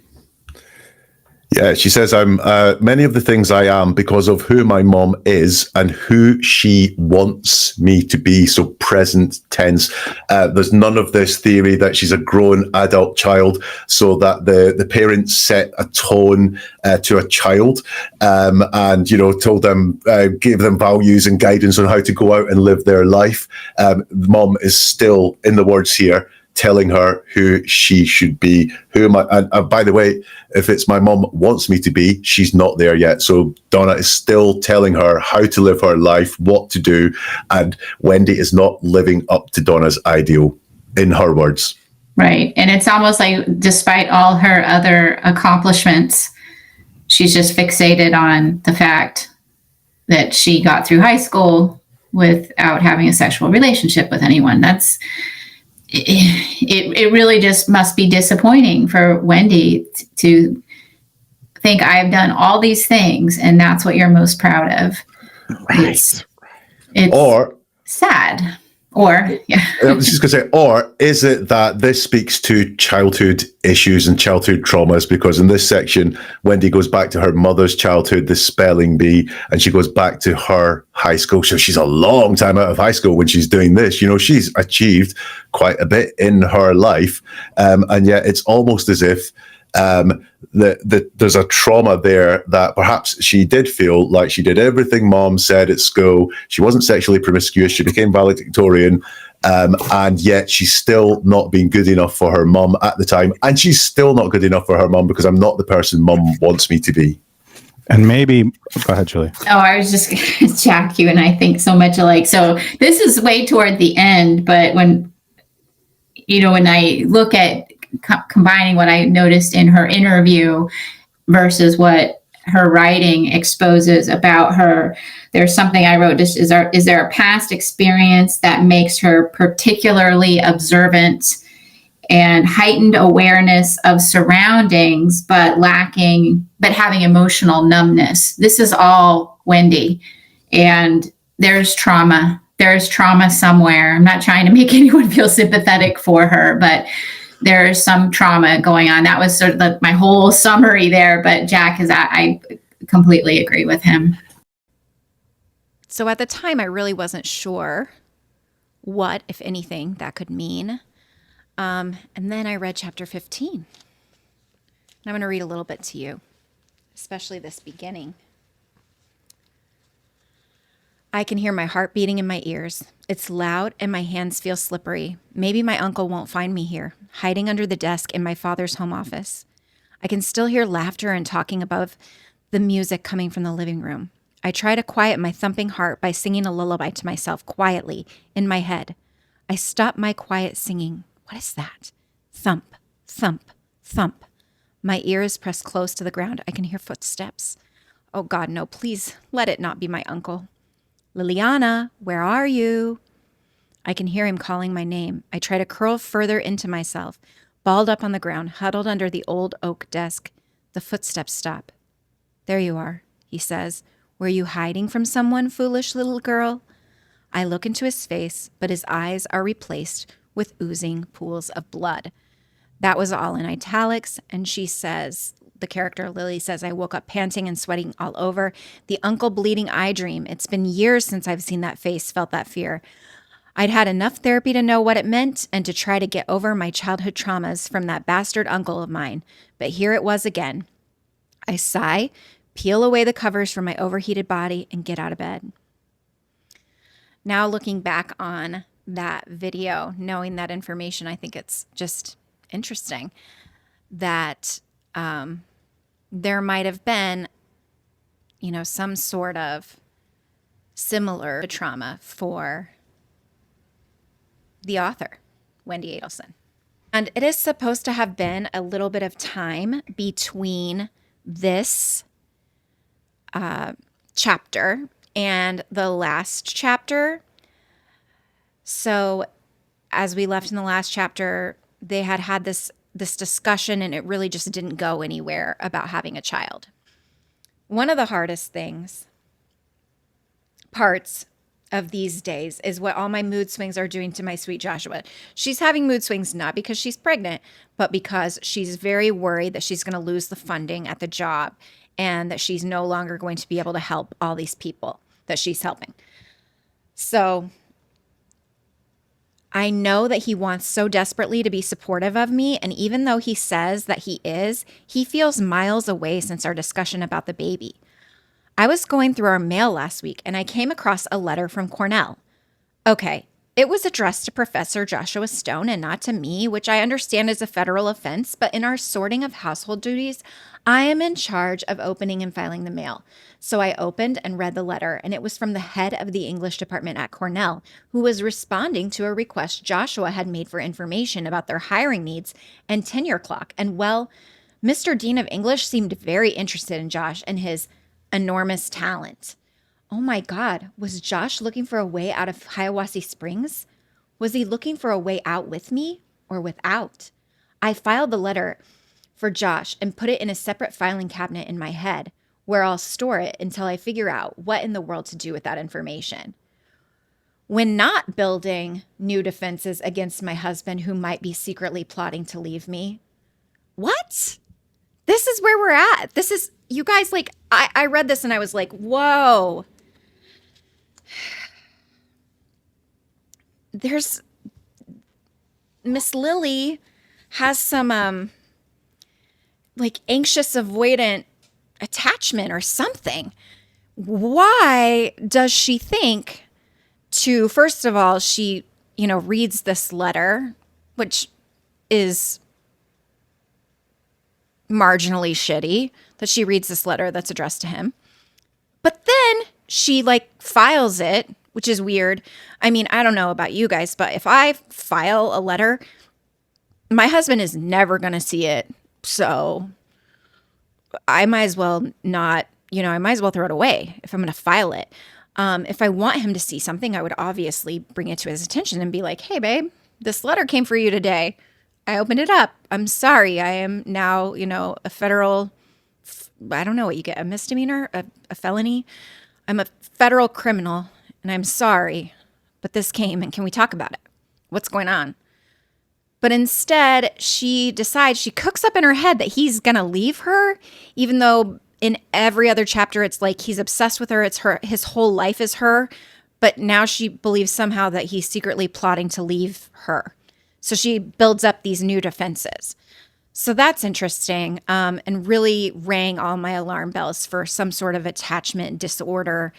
Yeah, she says, I'm many of the things I am because of who my mom is and who she wants me to be. So present tense. There's none of this theory that she's a grown adult child, so that the parents set a tone to a child and, told them, gave them values and guidance on how to go out and live their life. Mom is still, in the words here, telling her who she should be, and by the way, if it's my mom wants me to be, she's not there yet. So Donna is still telling her how to live her life, what to do, and Wendi is not living up to Donna's ideal, in her words. Right. And it's almost like, despite all her other accomplishments, she's just fixated on the fact that she got through high school without having a sexual relationship with anyone. It really just must be disappointing for Wendi to think I've done all these things and that's what you're most proud of. Right. It's sad. Yeah. I was just going to say, or is it that this speaks to childhood issues and childhood traumas? Because in this section, Wendy goes back to her mother's childhood, the spelling bee, and she goes back to her high school. So she's a long time out of high school when she's doing this. You know, she's achieved quite a bit in her life. And yet it's almost as if there's a trauma there that perhaps she did feel like she did everything mom said at school. She wasn't sexually promiscuous. She became valedictorian. And yet she's still not being good enough for her mum at the time. And she's still not good enough for her mum because I'm not the person mum wants me to be. And maybe, go ahead, Julie. Oh, I was just going to Jack, you and I think so much alike. So this is way toward the end, but when I look at combining what I noticed in her interview versus what her writing exposes about her, there's something I wrote. Is there a past experience that makes her particularly observant and heightened awareness of surroundings, but having emotional numbness? This is all Wendy, and there's trauma. There's trauma somewhere. I'm not trying to make anyone feel sympathetic for her, but there's some trauma going on. That was sort of my whole summary there. But Jack, I completely agree with him. So at the time, I really wasn't sure what, if anything, that could mean. And then I read chapter 15. And I'm going to read a little bit to you, especially this beginning. I can hear my heart beating in my ears. It's loud and my hands feel slippery. Maybe my uncle won't find me here, hiding under the desk in my father's home office. I can still hear laughter and talking above the music coming from the living room. I try to quiet my thumping heart by singing a lullaby to myself quietly in my head. I stop my quiet singing. What is that? Thump, thump, thump. My ear is pressed close to the ground. I can hear footsteps. Oh God, no, please let it not be my uncle. Liliana, where are you? I can hear him calling my name. I try to curl further into myself, balled up on the ground, huddled under the old oak desk. The footsteps stop. There you are, he says. Were you hiding from someone, foolish little girl? I look into his face, but his eyes are replaced with oozing pools of blood. That was all in italics, and she says, the character Lily says, I woke up panting and sweating all over. The uncle bleeding eye dream. It's been years since I've seen that face, felt that fear. I'd had enough therapy to know what it meant and to try to get over my childhood traumas from that bastard uncle of mine. But here it was again. I sigh, peel away the covers from my overheated body, and get out of bed. Now looking back on that video, knowing that information, I think it's just interesting that there might have been, some sort of similar trauma for the author, Wendi Adelson. And it is supposed to have been a little bit of time between this chapter and the last chapter. So as we left in the last chapter, they had this discussion, and it really just didn't go anywhere about having a child. One of the hardest parts of these days is what all my mood swings are doing to my sweet Joshua. She's having mood swings not because she's pregnant, but because she's very worried that she's going to lose the funding at the job and that she's no longer going to be able to help all these people that she's helping. So I know that he wants so desperately to be supportive of me, and even though he says that he is, he feels miles away since our discussion about the baby. I was going through our mail last week, and I came across a letter from Cornell. Okay, it was addressed to Professor Joshua Stone and not to me, which I understand is a federal offense, but in our sorting of household duties, I am in charge of opening and filing the mail. So I opened and read the letter, and it was from the head of the English department at Cornell, who was responding to a request Joshua had made for information about their hiring needs and tenure clock. And well, Mr. Dean of English seemed very interested in Josh and his enormous talent. Oh my God, was Josh looking for a way out of Hiawassee Springs? Was he looking for a way out with me or without? I filed the letter for Josh and put it in a separate filing cabinet in my head, where I'll store it until I figure out what in the world to do with that information. when not building new defenses against my husband who might be secretly plotting to leave me. What? This is where we're at. This is, you guys, like, I read this and I was like, whoa. There's, Miss Lily has some, like, anxious avoidant attachment or something. Why does she think to, first of all, she, reads this letter, which is marginally shitty that she reads this letter that's addressed to him. But then she files it, which is weird. I mean, I don't know about you guys, but if I file a letter, my husband is never going to see it. So I might as well not, I might as well throw it away if I'm going to file it. If I want him to see something, I would obviously bring it to his attention and be like, hey, babe, this letter came for you today. I opened it up. I'm sorry. I am now, a federal, I don't know what you get, a misdemeanor, a felony. I'm a federal criminal and I'm sorry, but this came and can we talk about it? What's going on? But instead, she decides, she cooks up in her head that he's going to leave her, even though in every other chapter, it's like he's obsessed with her. It's her, his whole life is her. But now she believes somehow that he's secretly plotting to leave her. So she builds up these new defenses. So that's interesting, and really rang all my alarm bells for some sort of attachment disorder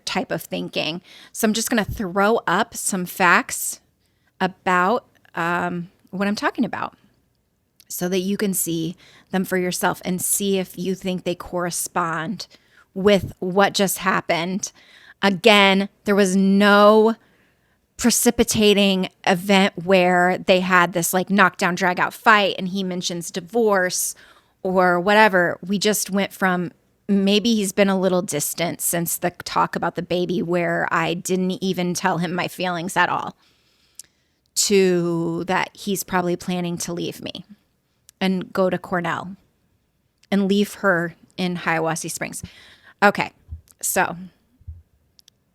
type of thinking. So I'm just going to throw up some facts about what I'm talking about so that you can see them for yourself and see if you think they correspond with what just happened. Again, there was no precipitating event where they had this knockdown, drag out fight and he mentions divorce or whatever. We just went from maybe he's been a little distant since the talk about the baby where I didn't even tell him my feelings at all, to that he's probably planning to leave me and go to Cornell and leave her in Hiawassee Springs. Okay, so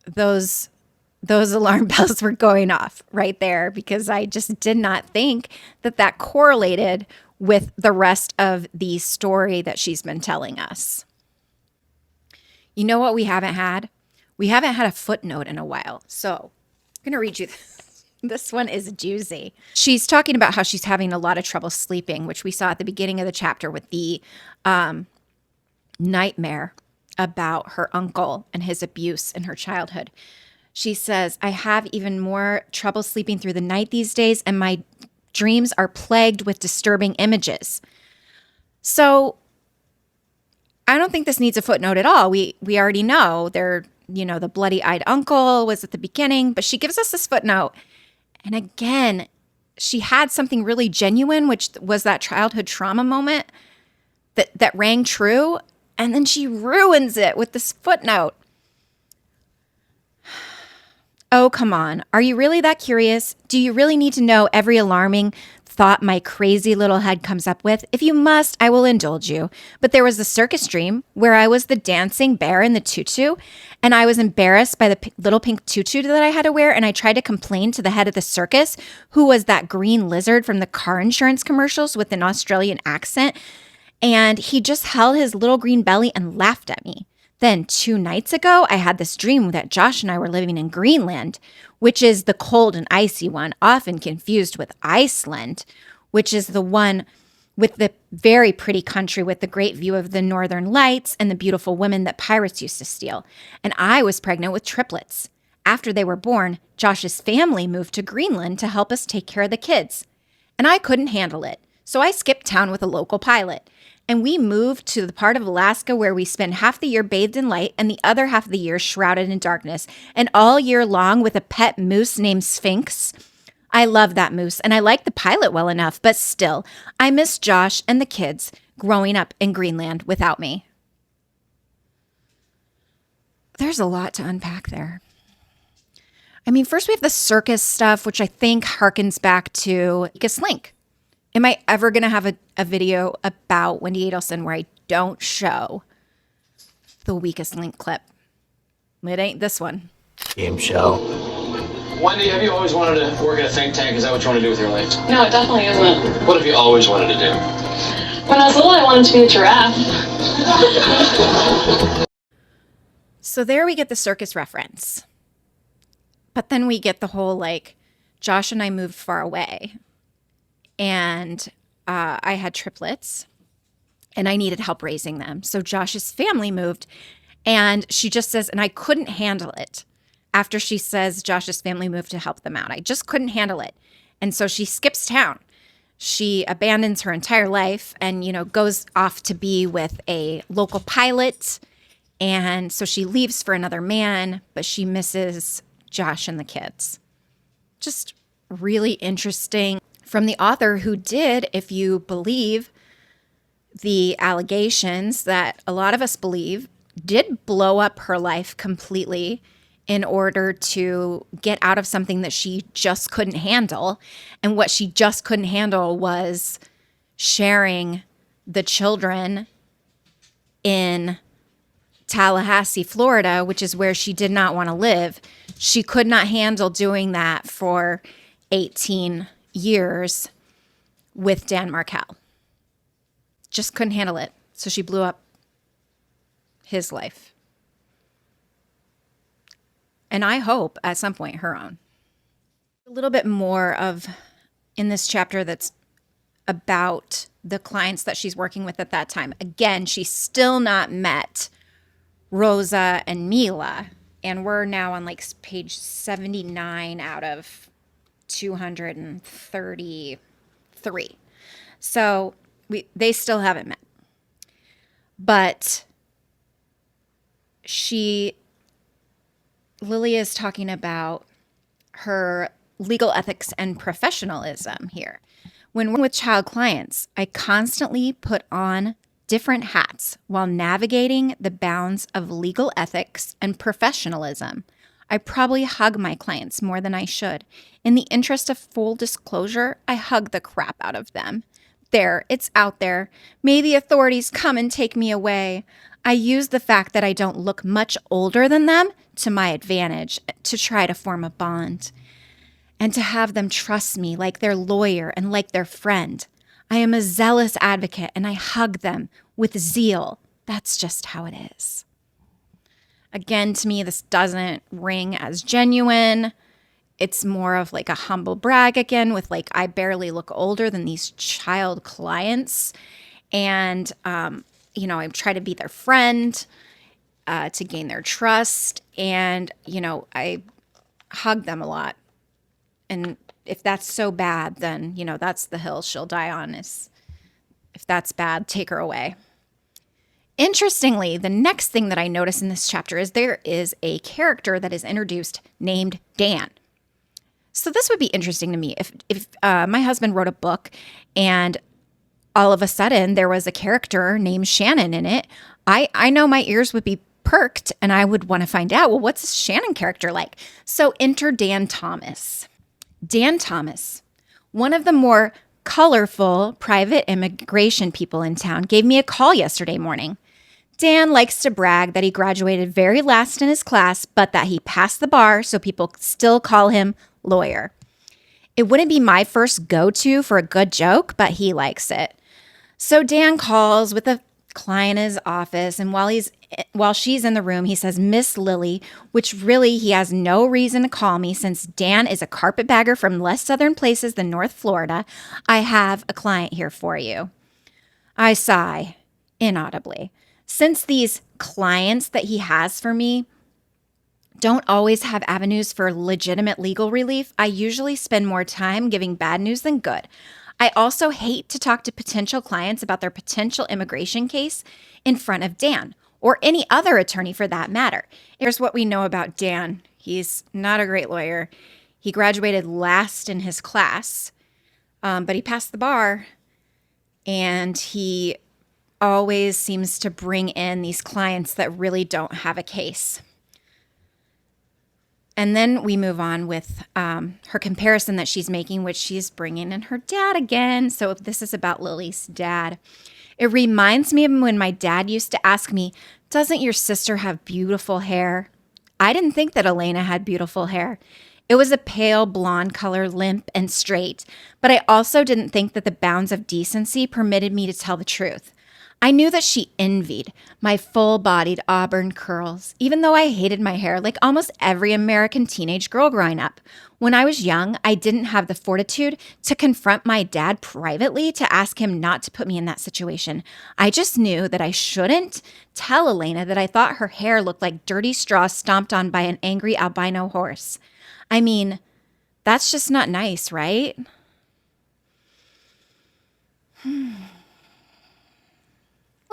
those alarm bells were going off right there because I just did not think that correlated with the rest of the story that she's been telling us. You know what we haven't had? We haven't had a footnote in a while. So I'm going to read you this. This one is doozy. She's talking about how she's having a lot of trouble sleeping, which we saw at the beginning of the chapter with the nightmare about her uncle and his abuse in her childhood. She says, I have even more trouble sleeping through the night these days, and my dreams are plagued with disturbing images. So I don't think this needs a footnote at all. We already know the bloody-eyed uncle was at the beginning, but she gives us this footnote. And again, she had something really genuine, which was that childhood trauma moment that rang true. And then she ruins it with this footnote. Oh, come on. Are you really that curious? Do you really need to know every alarming thought my crazy little head comes up with? If you must, I will indulge you. But there was a circus dream where I was the dancing bear in the tutu, and I was embarrassed by the little pink tutu that I had to wear, and I tried to complain to the head of the circus, who was that green lizard from the car insurance commercials with an Australian accent, and he just held his little green belly and laughed at me. Then 2 nights ago, I had this dream that Josh and I were living in Greenland, which is the cold and icy one, often confused with Iceland, which is the one with the very pretty country with the great view of the northern lights and the beautiful women that pirates used to steal. And I was pregnant with triplets. After they were born, Josh's family moved to Greenland to help us take care of the kids. And I couldn't handle it, so I skipped town with a local pilot. And we moved to the part of Alaska where we spend half the year bathed in light and the other half of the year shrouded in darkness, and all year long with a pet moose named Sphinx. I love that moose, and I like the pilot well enough, but still, I miss Josh and the kids growing up in Greenland without me. There's a lot to unpack there. I mean, first we have the circus stuff, which I think harkens back to Weakest Link. Am I ever going to have a video about Wendi Adelson where I don't show the Weakest Link clip? It ain't this one. game show. Wendi, have you always wanted to work at a think tank? Is that what you want to do with your life? No, it definitely isn't. What have you always wanted to do? When I was little, I wanted to be a giraffe. So there we get the circus reference. But then we get the whole, like, Josh and I moved far away. And I had triplets. And I needed help raising them. So Josh's family moved. And she just says, and I couldn't handle it. After she says Josh's family moved to help them out. I just couldn't handle it. And so she skips town. She abandons her entire life and, goes off to be with a local pilot. And so she leaves for another man, but she misses Josh and the kids. Just really interesting from the author who did, if you believe the allegations that a lot of us believe, did blow up her life completely in order to get out of something that she just couldn't handle. And what she just couldn't handle was sharing the children in Tallahassee, Florida, which is where she did not want to live. She could not handle doing that for 18 years with Dan Markel. Just couldn't handle it. So she blew up his life. And I hope at some point her own. A little bit more of in this chapter that's about the clients that she's working with at that time. Again, she's still not met Rosa and Mila. And we're now on like page 79 out of 233. So they still haven't met. But Lily is talking about her legal ethics and professionalism here. When working with child clients, I constantly put on different hats while navigating the bounds of legal ethics and professionalism. I probably hug my clients more than I should. In the interest of full disclosure, I hug the crap out of them. There, it's out there. May the authorities come and take me away. I use the fact that I don't look much older than them to my advantage to try to form a bond and to have them trust me like their lawyer and like their friend. I am a zealous advocate and I hug them with zeal. That's just how it is. Again, to me, this doesn't ring as genuine. It's more of like a humble brag again with like, I barely look older than these child clients. And, I try to be their friend to gain their trust. And, I hug them a lot. And if that's so bad, then, that's the hill she'll die on. Is if that's bad, take her away. Interestingly, the next thing that I notice in this chapter is there is a character that is introduced named Dan. So this would be interesting to me if my husband wrote a book and all of a sudden there was a character named Shannon in it. I know my ears would be perked and I would want to find out, well, what's this Shannon character like? So enter Dan Thomas. Dan Thomas, one of the more colorful private immigration people in town, gave me a call yesterday morning. Dan likes to brag that he graduated very last in his class, but that he passed the bar, so people still call him lawyer. It wouldn't be my first go-to for a good joke, but he likes it. So Dan calls with a client in his office, and while she's in the room, he says, Miss Lily, which really he has no reason to call me since Dan is a carpetbagger from less southern places than North Florida. I have a client here for you. I sigh inaudibly. Since these clients that he has for me don't always have avenues for legitimate legal relief, I usually spend more time giving bad news than good. I also hate to talk to potential clients about their potential immigration case in front of Dan, or any other attorney for that matter. Here's what we know about Dan. He's not a great lawyer. He graduated last in his class, but he passed the bar, and he always seems to bring in these clients that really don't have a case. And then we move on with her comparison that she's making, which she's bringing in her dad again. So if this is about Lily's dad, it reminds me of when my dad used to ask me, doesn't your sister have beautiful hair? I didn't think that Elena had beautiful hair. It was a pale blonde color, limp and straight, but I also didn't think that the bounds of decency permitted me to tell the truth. I knew that she envied my full-bodied auburn curls, even though I hated my hair like almost every American teenage girl growing up. When I was young, I didn't have the fortitude to confront my dad privately to ask him not to put me in that situation. I just knew that I shouldn't tell Elena that I thought her hair looked like dirty straw stomped on by an angry albino horse. I mean, that's just not nice, right?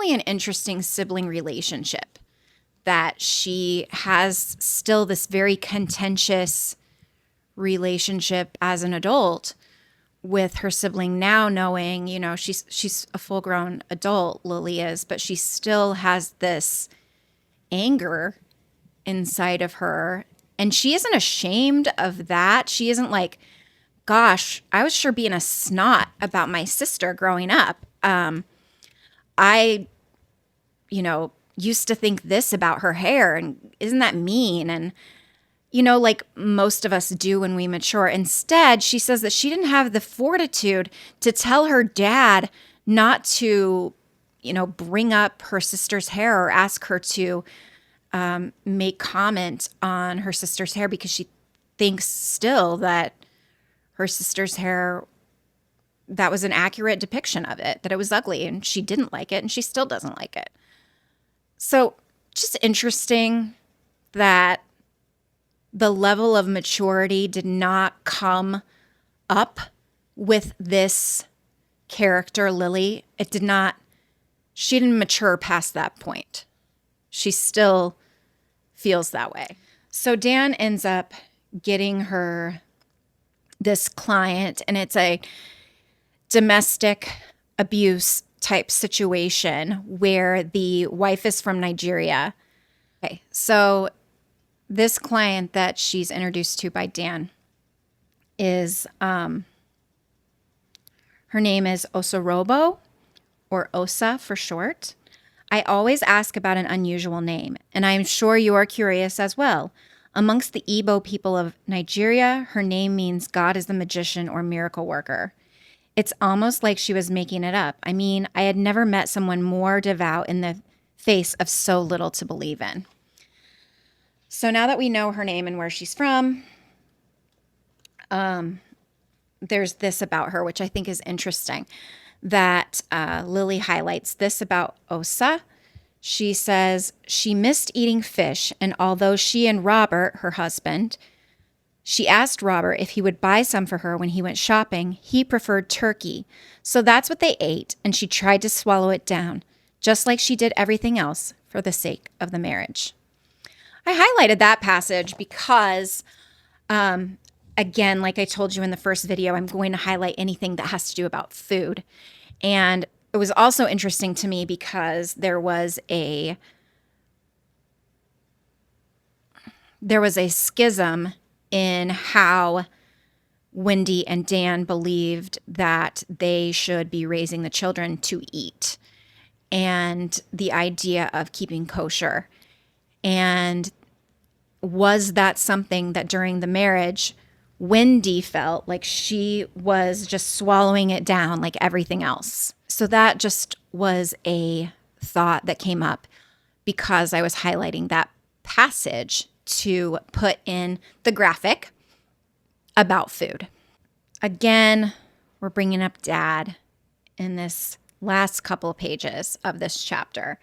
An interesting sibling relationship that she has still this very contentious relationship as an adult with her sibling now, knowing, you know, she's a full-grown adult, Lily is, but she still has this anger inside of her, and she isn't ashamed of that. She isn't like, gosh, I was sure being a snot about my sister growing up. I used to think this about her hair, and isn't that mean? And, like most of us do when we mature. Instead, she says that she didn't have the fortitude to tell her dad not to, bring up her sister's hair or ask her to make comment on her sister's hair, because she thinks still that her sister's hair, that was an accurate depiction of it, that it was ugly, and she didn't like it, and she still doesn't like it. So just interesting that the level of maturity did not come up with this character, Lily. She didn't mature past that point. She still feels that way. So Dan ends up getting her this client, and it's a domestic abuse type situation where the wife is from Nigeria. Okay, so this client that she's introduced to by Dan is, her name is Osorobo, or Osa for short. I always ask about an unusual name, and I'm sure you are curious as well. Amongst the Igbo people of Nigeria, her name means God is the magician or miracle worker. It's almost like she was making it up. I mean, I had never met someone more devout in the face of so little to believe in. So now that we know her name and where she's from, there's this about her, which I think is interesting, that Lily highlights this about Osa. She says she missed eating fish, and although she and Robert, her husband, she asked Robert if he would buy some for her when he went shopping, he preferred turkey. So that's what they ate, and she tried to swallow it down, just like she did everything else for the sake of the marriage. I highlighted that passage because, again, like I told you in the first video, I'm going to highlight anything that has to do about food. And it was also interesting to me because there was a schism in how Wendi and Dan believed that they should be raising the children to eat, and the idea of keeping kosher. And was that something that during the marriage, Wendi felt like she was just swallowing it down like everything else? So that just was a thought that came up because I was highlighting that passage to put in the graphic about food. Again, we're bringing up Dad in this last couple of pages of this chapter.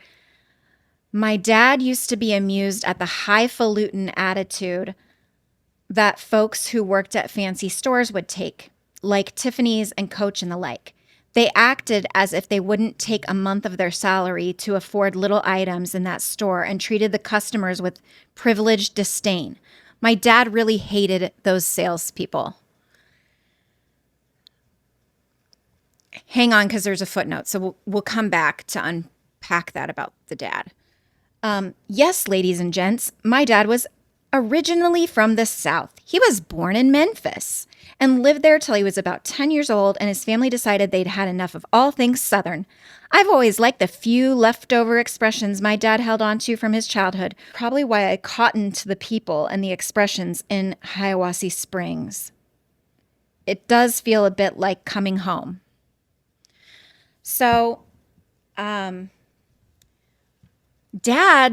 My dad used to be amused at the highfalutin attitude that folks who worked at fancy stores would take, like Tiffany's and Coach and the like. They acted as if they wouldn't take a month of their salary to afford little items in that store and treated the customers with privileged disdain. My dad really hated those salespeople. Hang on, because there's a footnote, so we'll come back to unpack that about the dad. Yes, ladies and gents, my dad was Originally from the South, he was born in Memphis and lived there till he was about 10 years old, and his family decided they'd had enough of all things Southern. I've always liked the few leftover expressions my dad held on to from his childhood, probably why I cottoned to the people and the expressions in Hiawassee Springs. It does feel a bit like coming home. So, Dad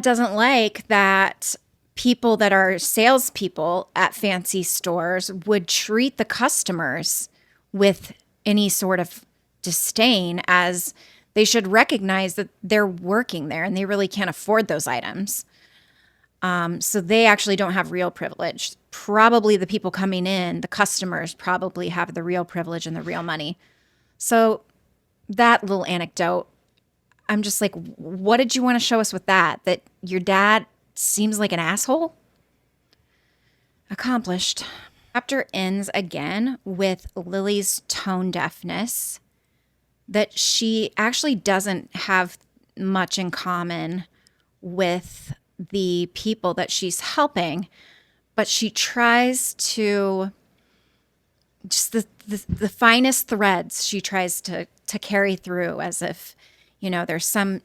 doesn't like that people that are salespeople at fancy stores would treat the customers with any sort of disdain, as they should recognize that they're working there and they really can't afford those items. So they actually don't have real privilege. Probably the people coming in, the customers, probably have the real privilege and the real money. So that little anecdote, I'm just like, what did you want to show us with that? That your dad seems like an asshole? Accomplished. Chapter ends again with Lily's tone deafness, that she actually doesn't have much in common with the people that she's helping, but she tries to just the finest threads she tries to carry through, as if, you know, there's some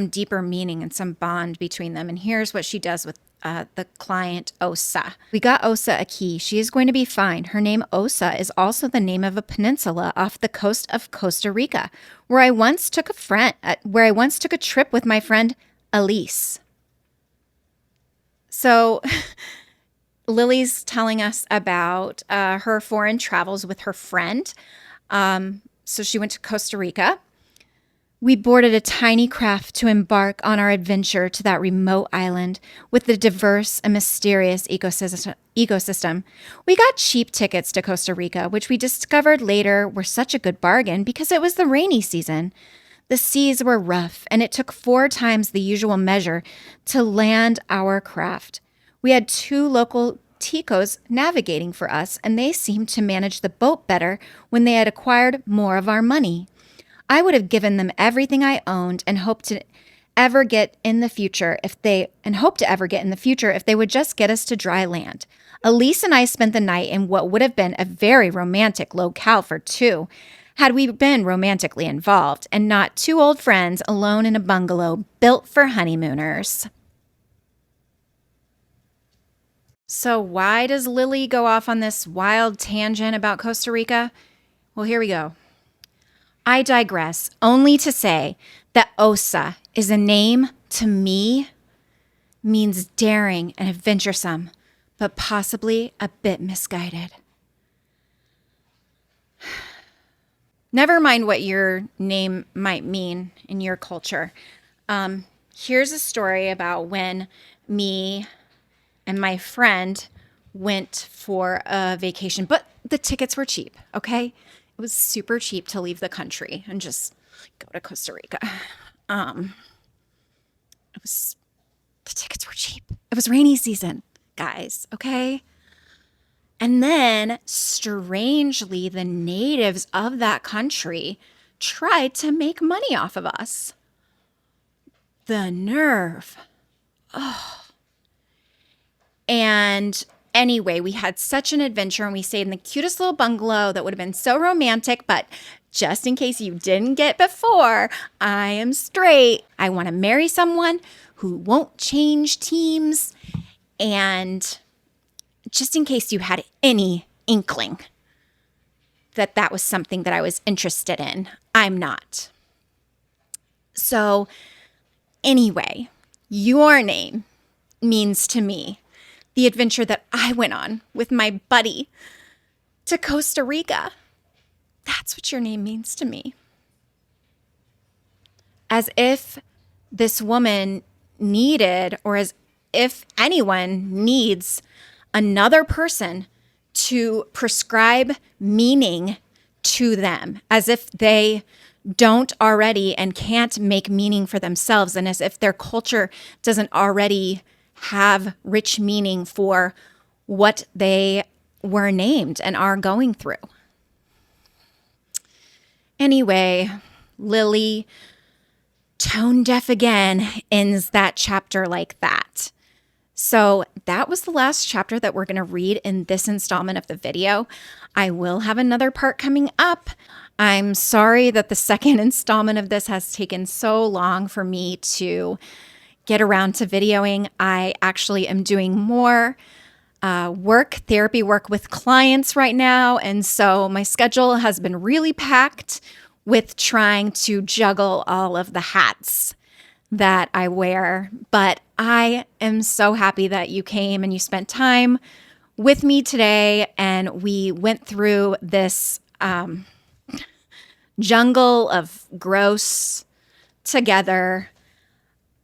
deeper meaning and some bond between them. And here's what she does with the client, Osa. We got Osa a key. She is going to be fine. Her name, Osa, is also the name of a peninsula off the coast of Costa Rica, where I once took a trip with my friend, Elise. So Lily's telling us about her foreign travels with her friend. So she went to Costa Rica. We boarded a tiny craft to embark on our adventure to that remote island with the diverse and mysterious ecosystem. We got cheap tickets to Costa Rica, which we discovered later were such a good bargain because it was the rainy season. The seas were rough, and it took 4 times the usual measure to land our craft. We had 2 local Ticos navigating for us, and they seemed to manage the boat better when they had acquired more of our money. I would have given them everything I owned and hoped to ever get in the future if they would just get us to dry land. Elise and I spent the night in what would have been a very romantic locale for 2, had we been romantically involved, and not 2 old friends alone in a bungalow built for honeymooners. So why does Lily go off on this wild tangent about Costa Rica? Well, here we go. I digress, only to say that Osa is a name to me, means daring and adventuresome, but possibly a bit misguided. Never mind what your name might mean in your culture. Here's a story about when me and my friend went for a vacation, but the tickets were cheap, okay? It was super cheap to leave the country and just go to Costa Rica. The tickets were cheap. It was rainy season, guys, okay? And then, strangely, the natives of that country tried to make money off of us. The nerve. Oh. And anyway, we had such an adventure, and we stayed in the cutest little bungalow that would have been so romantic, but just in case you didn't get before, I am straight. I want to marry someone who won't change teams, and just in case you had any inkling that that was something that I was interested in, I'm not. So anyway, your name means to me the adventure that I went on with my buddy to Costa Rica. That's what your name means to me. As if this woman needed, or as if anyone needs another person to prescribe meaning to them, as if they don't already and can't make meaning for themselves, and as if their culture doesn't already have rich meaning for what they were named and are going through. Anyway, Lily, tone deaf again, ends that chapter like that. So that was the last chapter that we're going to read in this installment of the video. I will have another part coming up. I'm sorry that the second installment of this has taken so long for me to get around to videoing. I actually am doing more therapy work with clients right now. And so my schedule has been really packed with trying to juggle all of the hats that I wear. But I am so happy that you came and you spent time with me today and we went through this jungle of gross together.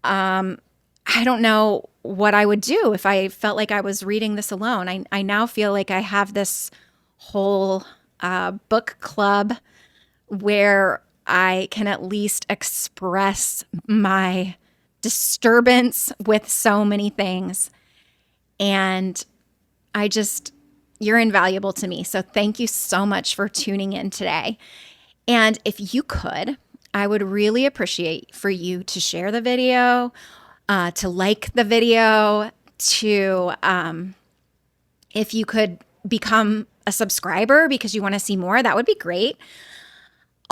I don't know what I would do if I felt like I was reading this alone. I now feel like I have this whole book club where I can at least express my disturbance with so many things. And you're invaluable to me. So thank you so much for tuning in today. And if you could, I would really appreciate for you to share the video, to like the video, to, if you could become a subscriber because you want to see more, that would be great.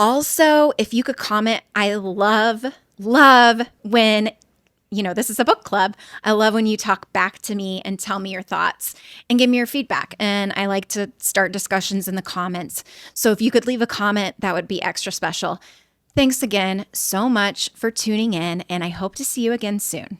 Also, if you could comment, I love when, this is a book club. I love when you talk back to me and tell me your thoughts and give me your feedback. And I like to start discussions in the comments. So if you could leave a comment, that would be extra special. Thanks again so much for tuning in, and I hope to see you again soon.